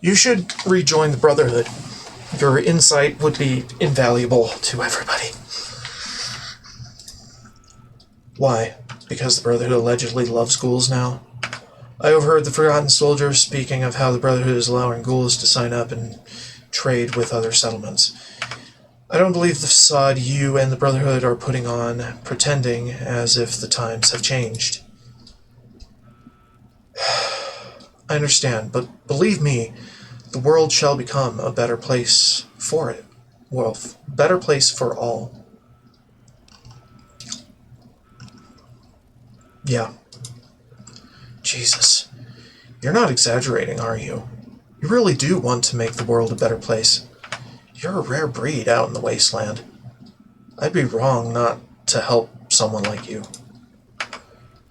You should rejoin the Brotherhood. Your insight would be invaluable to everybody. Why? Because the Brotherhood allegedly loves ghouls now? I overheard the Forgotten Soldier speaking of how the Brotherhood is allowing ghouls to sign up and trade with other settlements. I don't believe the facade you and the Brotherhood are putting on, pretending as if the times have changed. I understand, but believe me, the world shall become a better place for it. Well, better place for all. Yeah. Jesus. You're not exaggerating, are you? You really do want to make the world a better place. You're a rare breed out in the wasteland. I'd be wrong not to help someone like you.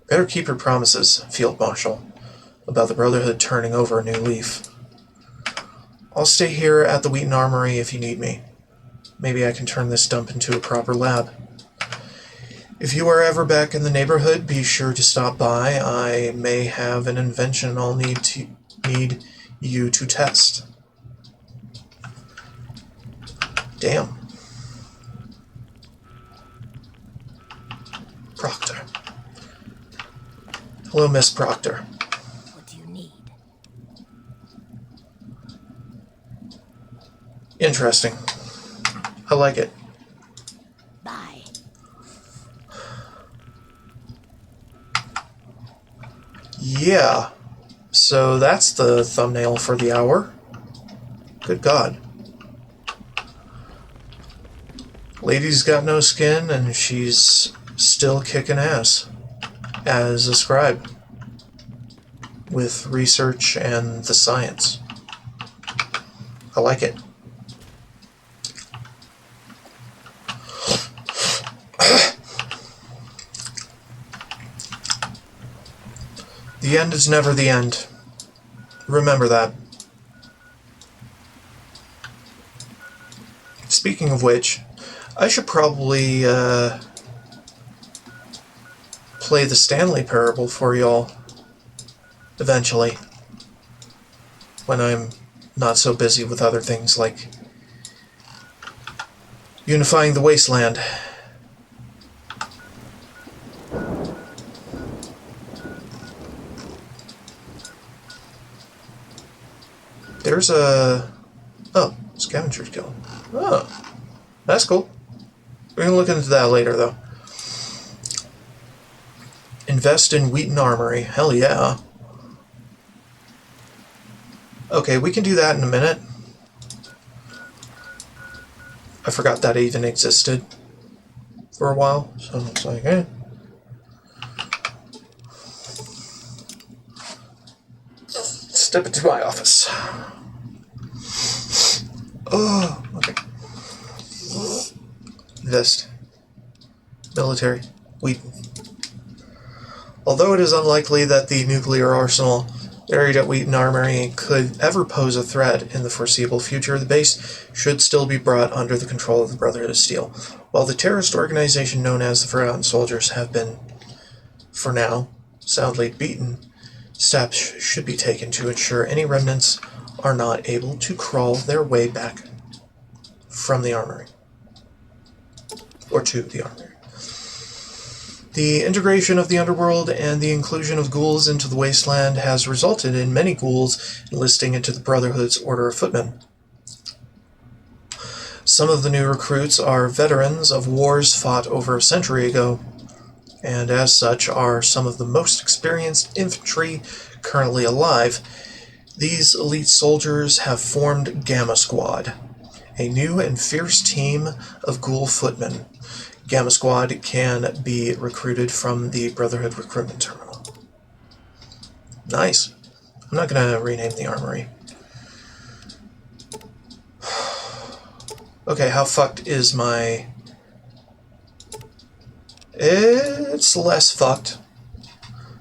Better keep your promises, Field Marshal, about the Brotherhood turning over a new leaf. I'll stay here at the Wheaton Armory if you need me. Maybe I can turn this dump into a proper lab. If you are ever back in the neighborhood, be sure to stop by. I may have an invention I'll need you to test. Damn. Proctor. Hello, Miss Proctor. What do you need? Interesting. I like it. Bye. Yeah. So that's the thumbnail for the hour. Good God. Lady's got no skin, and she's still kicking ass as a scribe with research and the science. I like it. The end is never the end. Remember that. Speaking of which, I should probably play the Stanley Parable for y'all eventually, when I'm not so busy with other things like unifying the wasteland. There's a... Oh, scavenger kill. Oh, that's cool. We're gonna look into that later, though. Invest in Wheaton Armory. Hell yeah. Okay, we can do that in a minute. I forgot that even existed for a while, so it's like, eh. step into my office. Oh, okay. Vest. Military. Wheaton. Although it is unlikely that the nuclear arsenal buried at Wheaton Armory could ever pose a threat in the foreseeable future, the base should still be brought under the control of the Brotherhood of Steel. While the terrorist organization known as the Forgotten Soldiers have been, for now, soundly beaten, steps should be taken to ensure any remnants are not able to crawl their way back from the armory, or to the armory. The integration of the underworld and the inclusion of ghouls into the wasteland has resulted in many ghouls enlisting into the Brotherhood's Order of Footmen. Some of the new recruits are veterans of wars fought over a century ago, and as such are some of the most experienced infantry currently alive. These elite soldiers have formed Gamma Squad, a new and fierce team of ghoul footmen. Gamma Squad can be recruited from the Brotherhood recruitment terminal. Nice. I'm not going to rename the armory. Okay, how fucked is my... It's less fucked.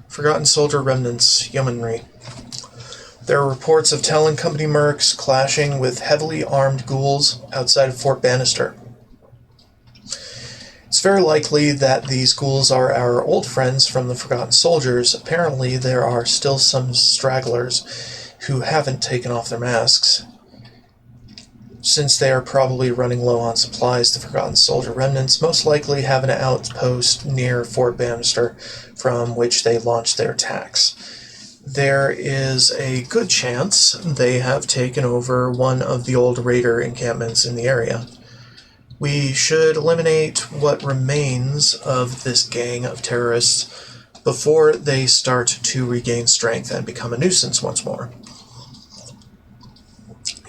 Forgotten Soldier Remnants, Yeomanry. There are reports of Talon Company mercs clashing with heavily armed ghouls outside of Fort Bannister. It's very likely that these ghouls are our old friends from the Forgotten Soldiers. Apparently, there are still some stragglers who haven't taken off their masks. Since they are probably running low on supplies, the Forgotten Soldier remnants most likely have an outpost near Fort Bannister from which they launch their attacks. There is a good chance they have taken over one of the old raider encampments in the area. We should eliminate what remains of this gang of terrorists before they start to regain strength and become a nuisance once more.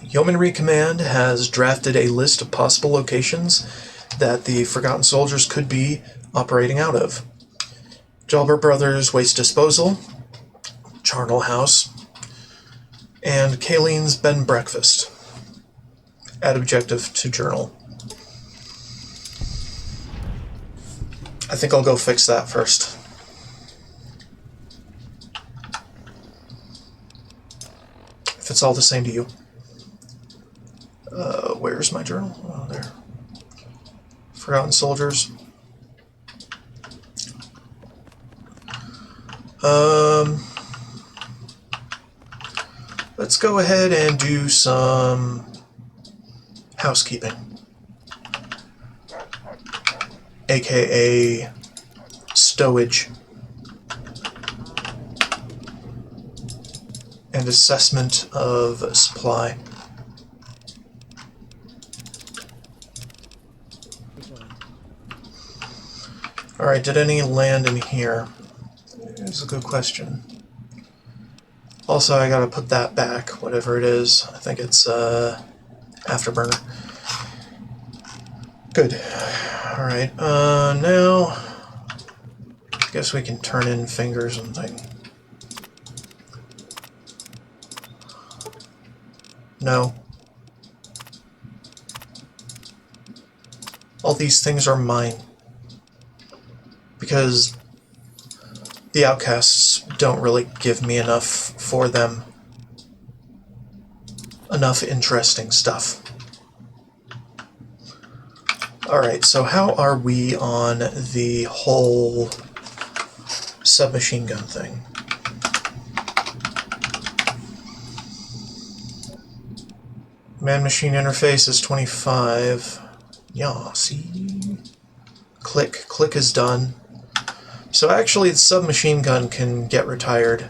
Yeomanry Command has drafted a list of possible locations that the Forgotten Soldiers could be operating out of. Jalbert Brothers Waste Disposal, Charnel House, and Kayleen's Bed and Breakfast. Add objective to journal. I think I'll go fix that first. If it's all the same to you. Where's my journal? Oh, there. Forgotten Soldiers. Let's go ahead and do some housekeeping. AKA stowage and assessment of supply. Alright, did any land in here? It's a good question. Also, I gotta put that back, whatever it is. I think it's Afterburner. Good. Alright, now I guess we can turn in fingers and things. No. All these things are mine. Because the outcasts don't really give me enough for them. Enough interesting stuff. Alright, so how are we on the whole submachine gun thing? Man-machine interface is 25. Yeah, see? Click is done. So actually the submachine gun can get retired.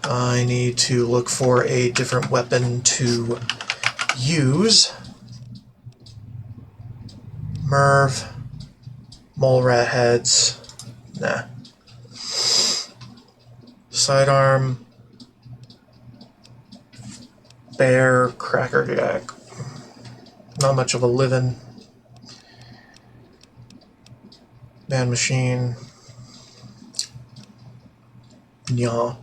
I need to look for a different weapon to use. Merv. Mole rat heads. Nah. Sidearm. Bear. Crackerjack. Not much of a living. Man machine. Yeah.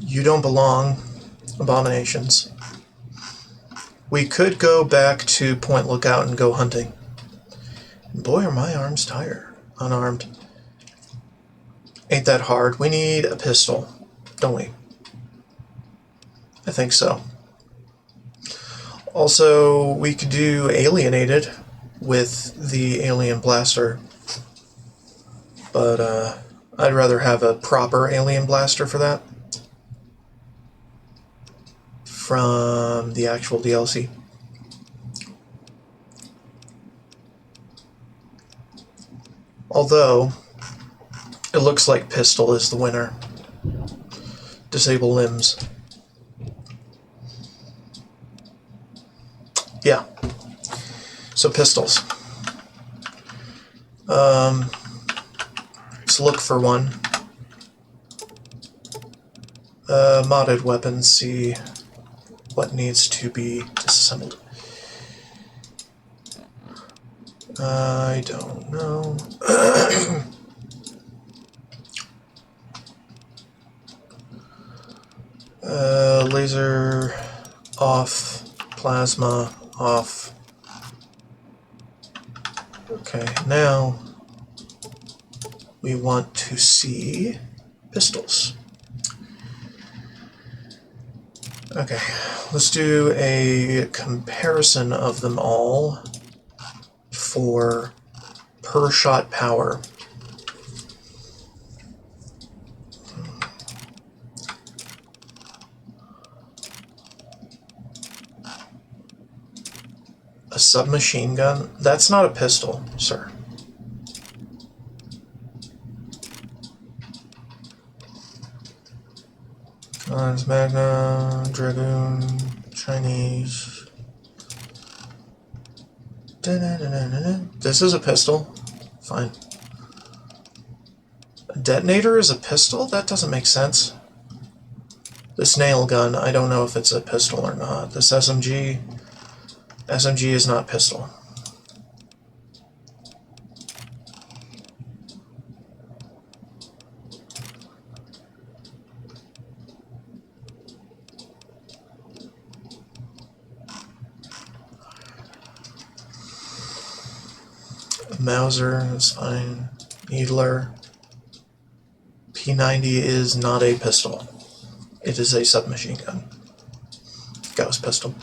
You don't belong, abominations. We could go back to Point Lookout and go hunting. Boy, are my arms tired. Unarmed. Ain't that hard. We need a pistol, don't we? I think so. Also, we could do Alienated with the Alien Blaster. But, I'd rather have a proper Alien Blaster for that. From the actual DLC. Although, it looks like pistol is the winner. Disable limbs. Yeah. So pistols. Let's look for one. Modded weapons, see what needs to be disassembled. I don't know. Laser off, plasma off. Okay, now we want to see pistols. Okay, let's do a comparison of them all for per shot power. A submachine gun? That's not a pistol, sir. Lance Magna, Dragoon, Chinese. This is a pistol. Fine. A detonator is a pistol? That doesn't make sense. This nail gun, I don't know if it's a pistol or not. This SMG is not pistol. Mauser is fine. Needler. P90 is not a pistol. It is a submachine gun. Gauss pistol.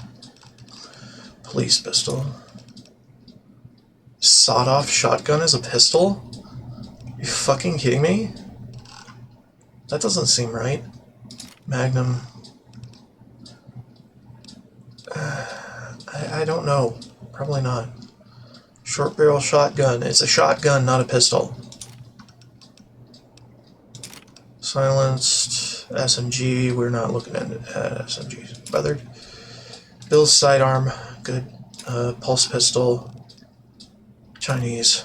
Police pistol. Sawed-off shotgun is a pistol? Are you fucking kidding me? That doesn't seem right. Magnum. I don't know. Probably not. Short barrel shotgun. It's a shotgun, not a pistol. Silenced. SMG. We're not looking at SMGs. Weathered. Bill's sidearm. Good. Pulse pistol. Chinese.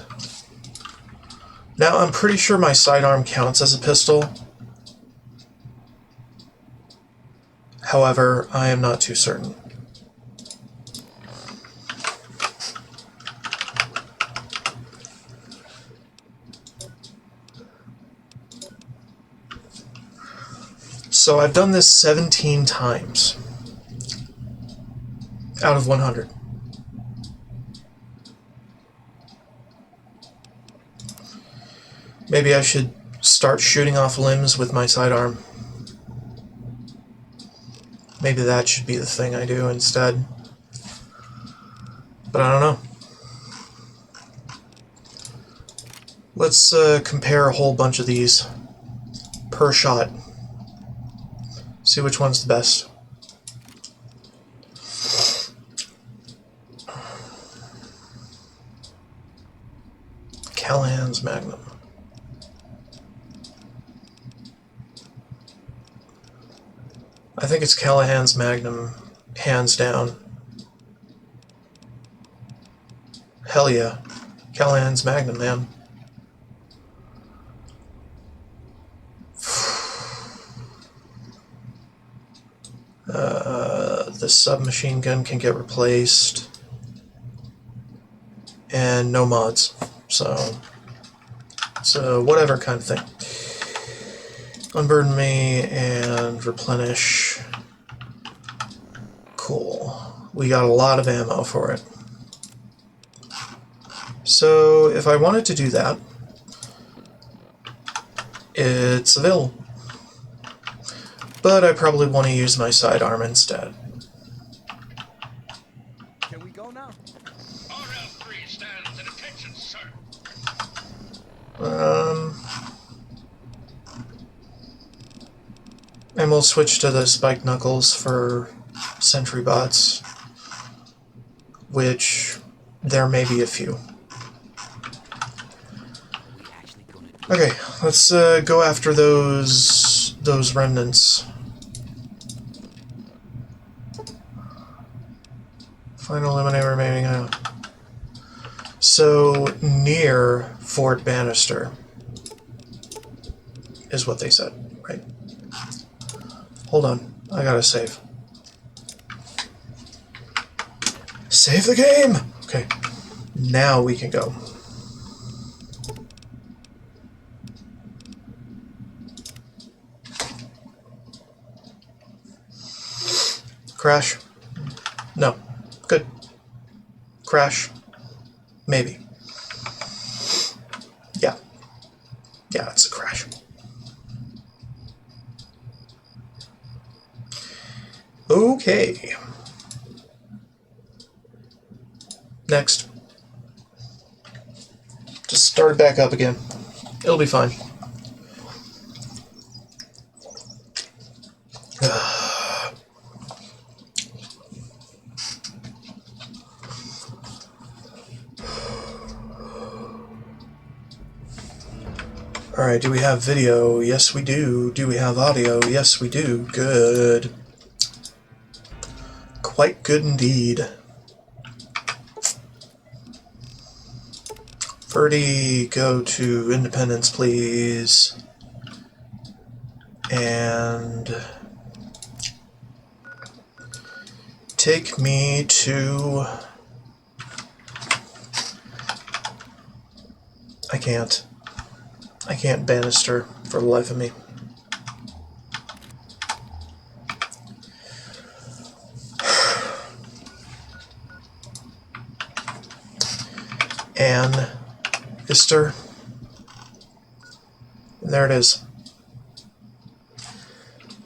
Now, I'm pretty sure my sidearm counts as a pistol. However, I am not too certain. So I've done this 17 times out of 100. Maybe I should start shooting off limbs with my sidearm. Maybe that should be the thing I do instead. But I don't know. Let's compare a whole bunch of these per shot. See which one's the best. Callahan's Magnum. I think it's Callahan's Magnum, hands down. Hell yeah. Callahan's Magnum, man. The submachine gun can get replaced. And no mods. So So whatever kind of thing. Unburden me and replenish. Cool. We got a lot of ammo for it. So if I wanted to do that, it's available. But I probably want to use my sidearm instead. Can we go now? RL3 stands at attention, sir. And we'll switch to the spiked knuckles for sentry bots, which there may be a few. We actually gonna do Okay, let's go after those remnants. Final eliminate remaining. So near Fort Bannister is what they said, right? Hold on, I gotta save. Save the game! Okay, now we can go. Crash? No. Good. Crash? Maybe. Yeah. Yeah, it's a crash. Okay. Next. Just start it back up again. It'll be fine. Alright, do we have video? Yes, we do. Do we have audio? Yes, we do. Good. Quite good indeed. Verdi, go to Independence, please. And take me to... I can't Bannister for the life of me. Ann Ister. There it is.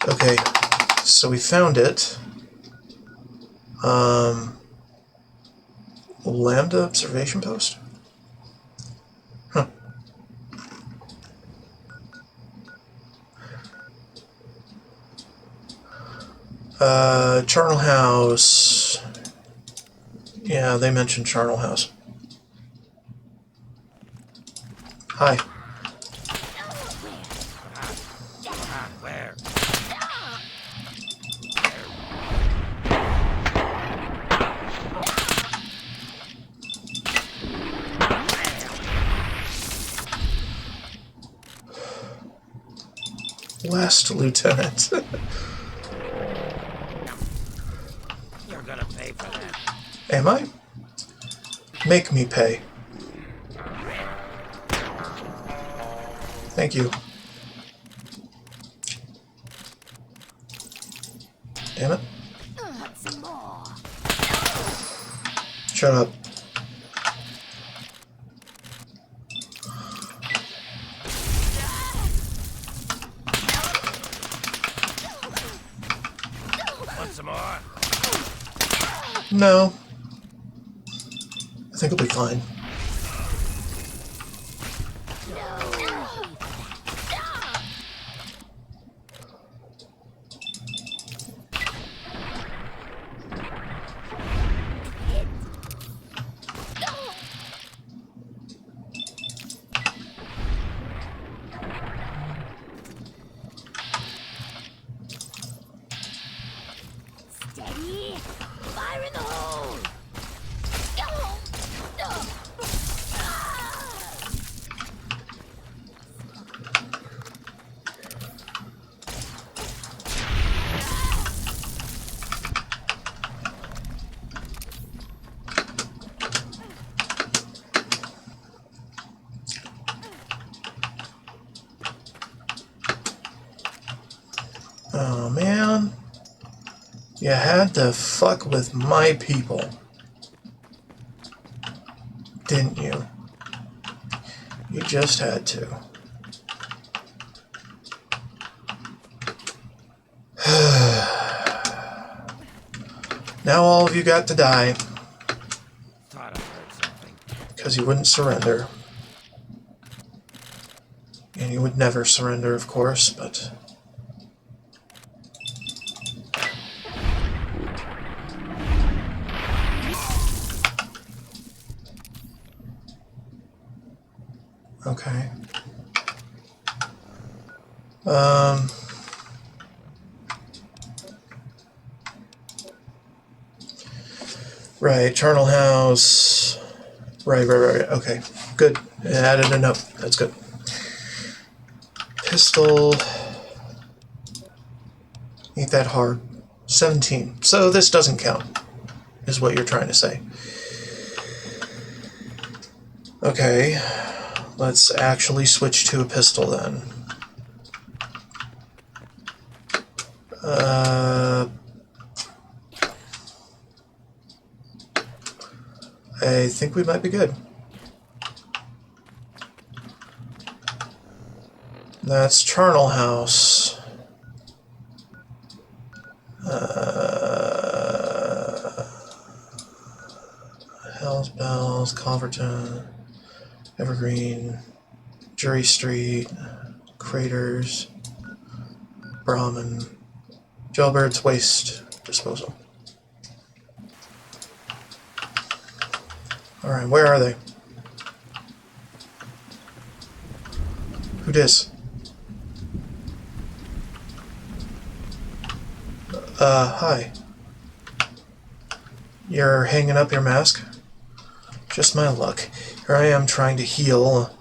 Okay, so we found it. Lambda observation post? Huh. Charnel House. Yeah, they mentioned Charnel House. Hi. where? Last Lieutenant. You're gonna pay for that. Am I? Make me pay. Thank you. Damn it. Some more. Shut up. Want some more? No. I think it'll be fine. Steady. Fire in the hole. You had to fuck with my people, didn't you? You just had to. Now all of you got to die Thought I heard something. because you wouldn't surrender. And you would never surrender, of course, but... Okay. Right, Eternal House. Right. Okay, good. I added a note. That's good. Pistol. Ain't that hard. 17. So this doesn't count, is what you're trying to say. Okay, let's actually switch to a pistol then. I think we might be good. That's Charnel House. Hells Bells, Culverton, Evergreen, Jury Street, Craters, Brahmin, Jailbird's Waste Disposal. Alright, where are they? Who dis? Hi. You're hanging up your mask? Just my luck. Here I am trying to heal,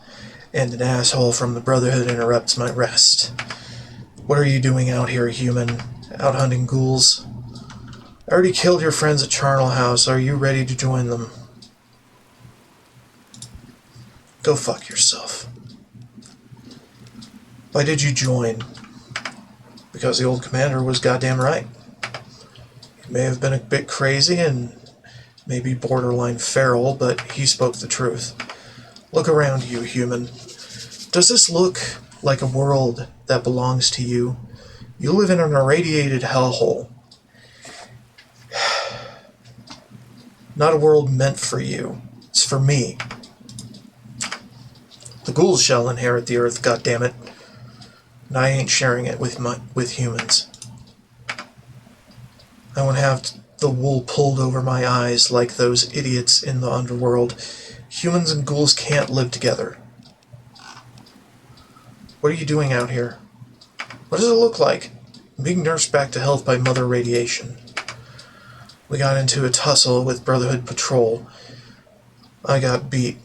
and an asshole from the Brotherhood interrupts my rest. What are you doing out here, human? Out hunting ghouls? I already killed your friends at Charnel House. Are you ready to join them? Go fuck yourself. Why did you join? Because the old commander was goddamn right. He may have been a bit crazy and maybe borderline feral, but he spoke the truth. Look around you, human. Does this look like a world that belongs to you? You live in an irradiated hellhole. Not a world meant for you. It's for me. The ghouls shall inherit the earth, goddammit. And I ain't sharing it with humans. I won't have the wool pulled over my eyes like those idiots in the underworld. Humans and ghouls can't live together. What are you doing out here? What does it look like? I'm being nursed back to health by Mother Radiation. We got into a tussle with Brotherhood Patrol. I got beat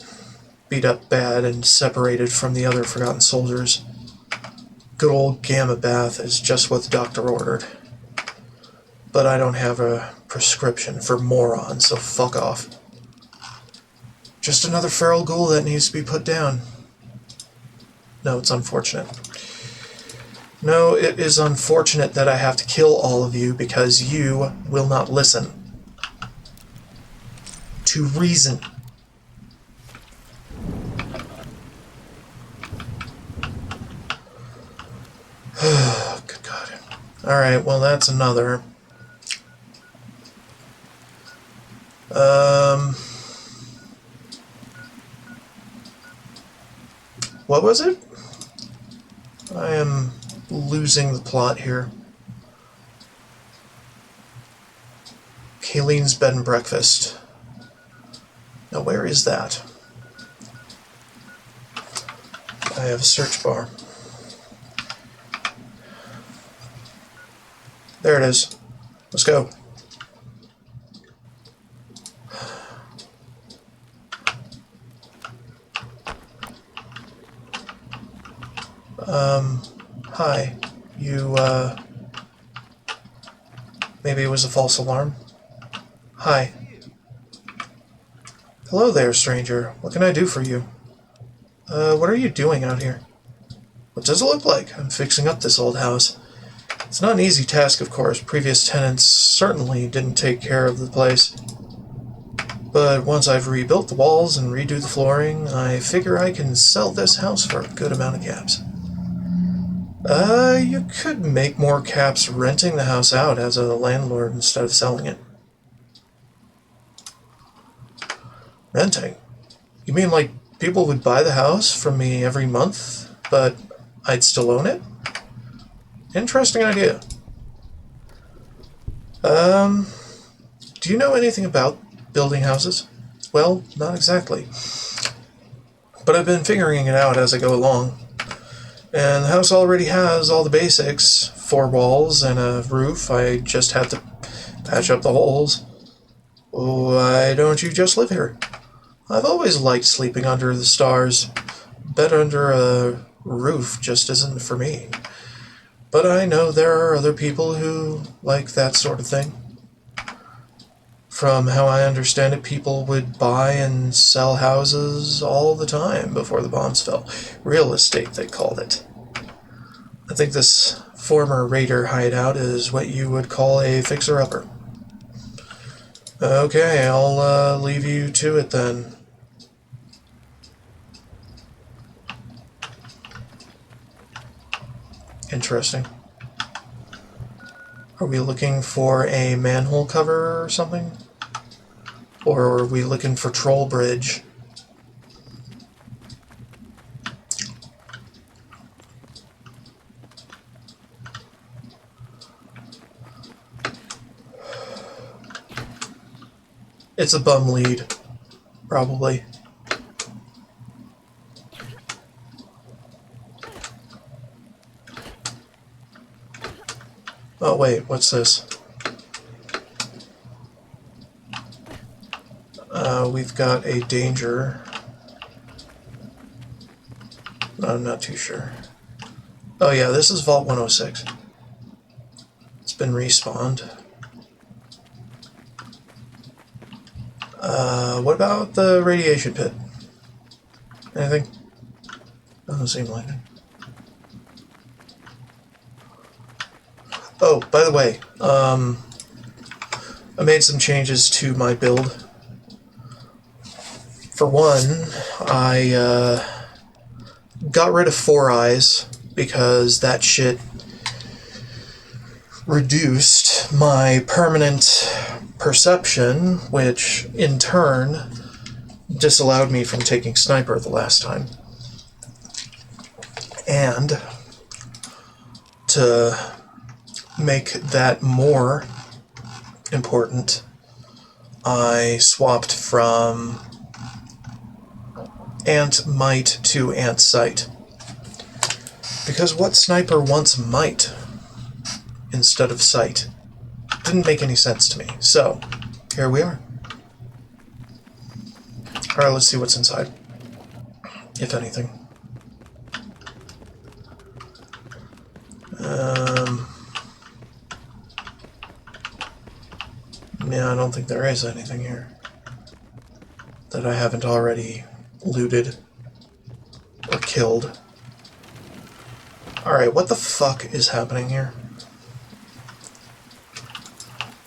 up bad and separated from the other forgotten soldiers. Good old gamma bath is just what the doctor ordered. But I don't have a prescription for morons, so fuck off. Just another feral ghoul that needs to be put down. No, it's unfortunate. No, it is unfortunate that I have to kill all of you because you will not listen to reason. Good God. Alright, well that's another. What was it? I am losing the plot here. Kayleen's bed and breakfast. Now where is that? I have a search bar. There it is. Let's go. Hi. You, maybe it was a false alarm? Hi. Hello there, stranger. What can I do for you? What are you doing out here? What does it look like? I'm fixing up this old house. It's not an easy task, of course. Previous tenants certainly didn't take care of the place. But once I've rebuilt the walls and redo the flooring, I figure I can sell this house for a good amount of caps. You could make more caps renting the house out as a landlord instead of selling it. Renting? You mean like people would buy the house from me every month, but I'd still own it? Interesting idea. Do you know anything about building houses? Well, not exactly. But I've been figuring it out as I go along. And the house already has all the basics. 4 walls and a roof. I just have to patch up the holes. Why don't you just live here? I've always liked sleeping under the stars. Bed under a roof just isn't for me. But I know there are other people who like that sort of thing. From how I understand it, people would buy and sell houses all the time before the bombs fell. Real estate, they called it. I think this former raider hideout is what you would call a fixer-upper. Okay, I'll leave you to it then. Interesting. Are we looking for a manhole cover or something? Or are we looking for troll bridge? It's a bum lead, probably. Oh wait, what's this? We've got a danger. I'm not too sure. Oh yeah, this is Vault 106. It's been respawned. What about the radiation pit? Anything? Doesn't seem like it. Oh, by the way, I made some changes to my build. For one, I got rid of 4 eyes because that shit reduced my permanent perception, which in turn disallowed me from taking sniper the last time. And to make that more important, I swapped from Ant Might to Ant Sight. Because what sniper wants might instead of sight? Didn't make any sense to me. So, here we are. Alright, let's see what's inside. If anything. Yeah, I don't think there is anything here that I haven't already looted or killed. Alright, what the fuck is happening here?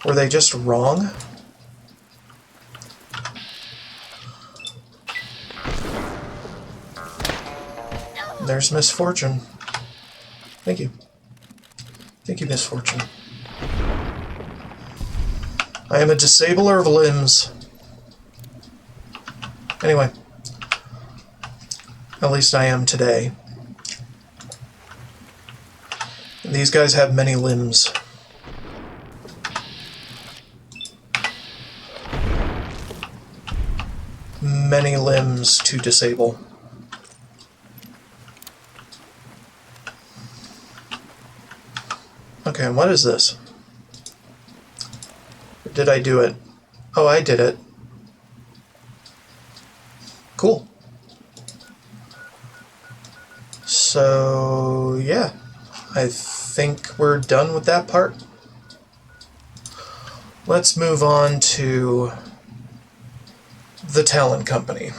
Were they just wrong? There's Misfortune. Thank you. Thank you, Misfortune. I am a disabler of limbs. Anyway. At least I am today. And these guys have many limbs. Many limbs to disable. Okay, what is this? Did I do it? Oh, I did it. Cool. So, yeah. I think we're done with that part. Let's move on to the Talon Company.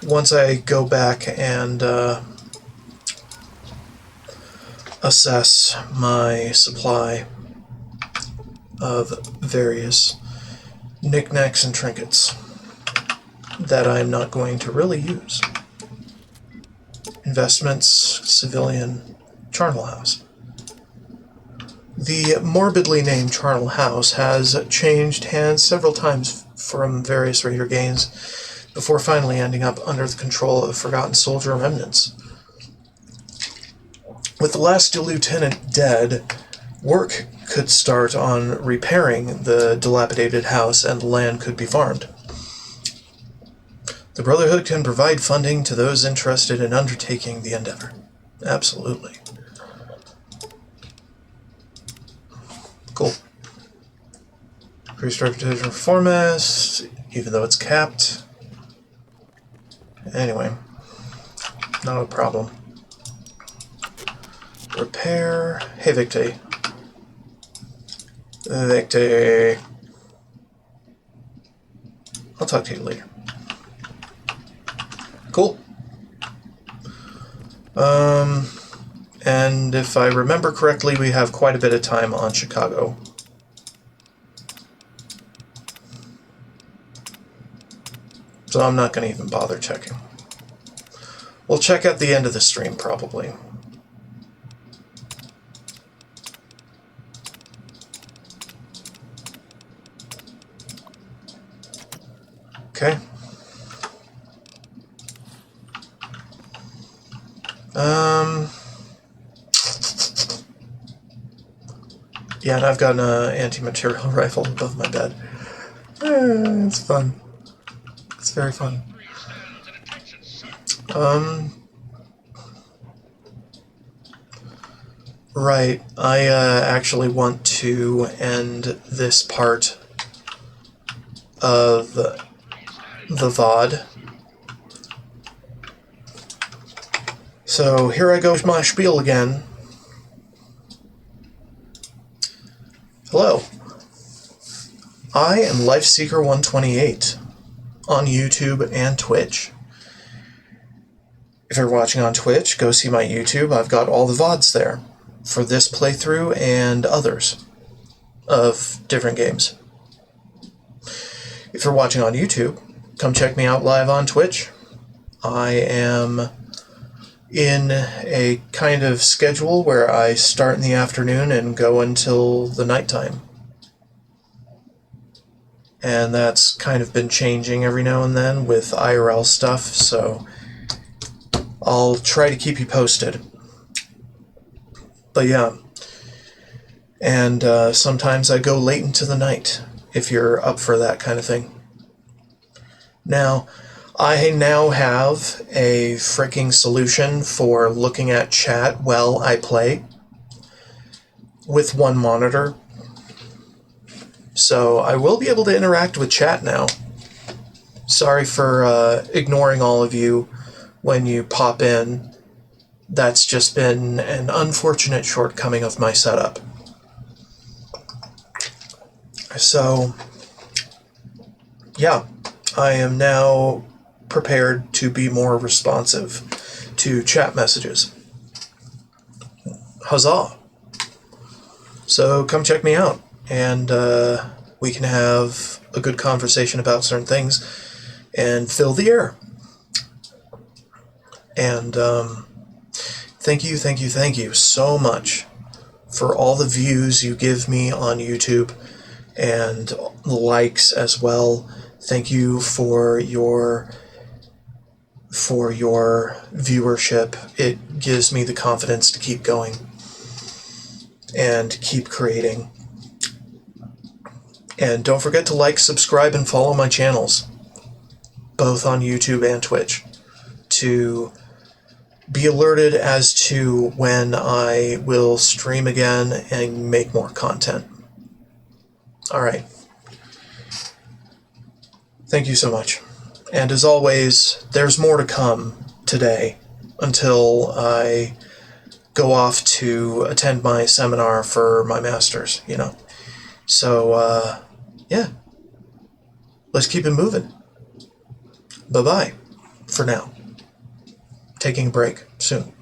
Once I go back and assess my supply of various knickknacks and trinkets that I'm not going to really use. Investments, civilian, charnel house. The morbidly named charnel house has changed hands several times from various raider games before finally ending up under the control of forgotten soldier remnants. With the last lieutenant dead, work could start on repairing the dilapidated house and the land could be farmed. The Brotherhood can provide funding to those interested in undertaking the endeavor. Absolutely. Cool. Increased reputation performance, even though it's capped. Anyway, not a problem. Repair. Hey, Victor. Victor. I'll talk to you later. Cool. And if I remember correctly, we have quite a bit of time on Chicago. So I'm not going to even bother checking. We'll check at the end of the stream, probably. Okay. Yeah, and I've got an anti-material rifle above my bed. It's fun. It's very fun. Right. I actually want to end this part of the VOD. So here I go with my spiel again. Hello. I am LifeSeeker128 on YouTube and Twitch. If you're watching on Twitch, go see my YouTube. I've got all the VODs there for this playthrough and others of different games. If you're watching on YouTube, come check me out live on Twitch. I am in a kind of schedule where I start in the afternoon and go until the nighttime. And that's kind of been changing every now and then with IRL stuff, so I'll try to keep you posted. But yeah, and sometimes I go late into the night, if you're up for that kind of thing. Now, I now have a freaking solution for looking at chat while I play with one monitor. So I will be able to interact with chat now. Sorry for ignoring all of you when you pop in. That's just been an unfortunate shortcoming of my setup. So, yeah, I am now prepared to be more responsive to chat messages. Huzzah! So come check me out, and we can have a good conversation about certain things and fill the air. And thank you so much for all the views you give me on YouTube and likes as well. Thank you for your viewership. It gives me the confidence to keep going and keep creating. And don't forget to like, subscribe, and follow my channels, both on YouTube and Twitch, to be alerted as to when I will stream again and make more content. Alright. Thank you so much. And as always, there's more to come today until I go off to attend my seminar for my master's, you know. So, yeah. Let's keep it moving. Bye-bye for now. Taking a break soon.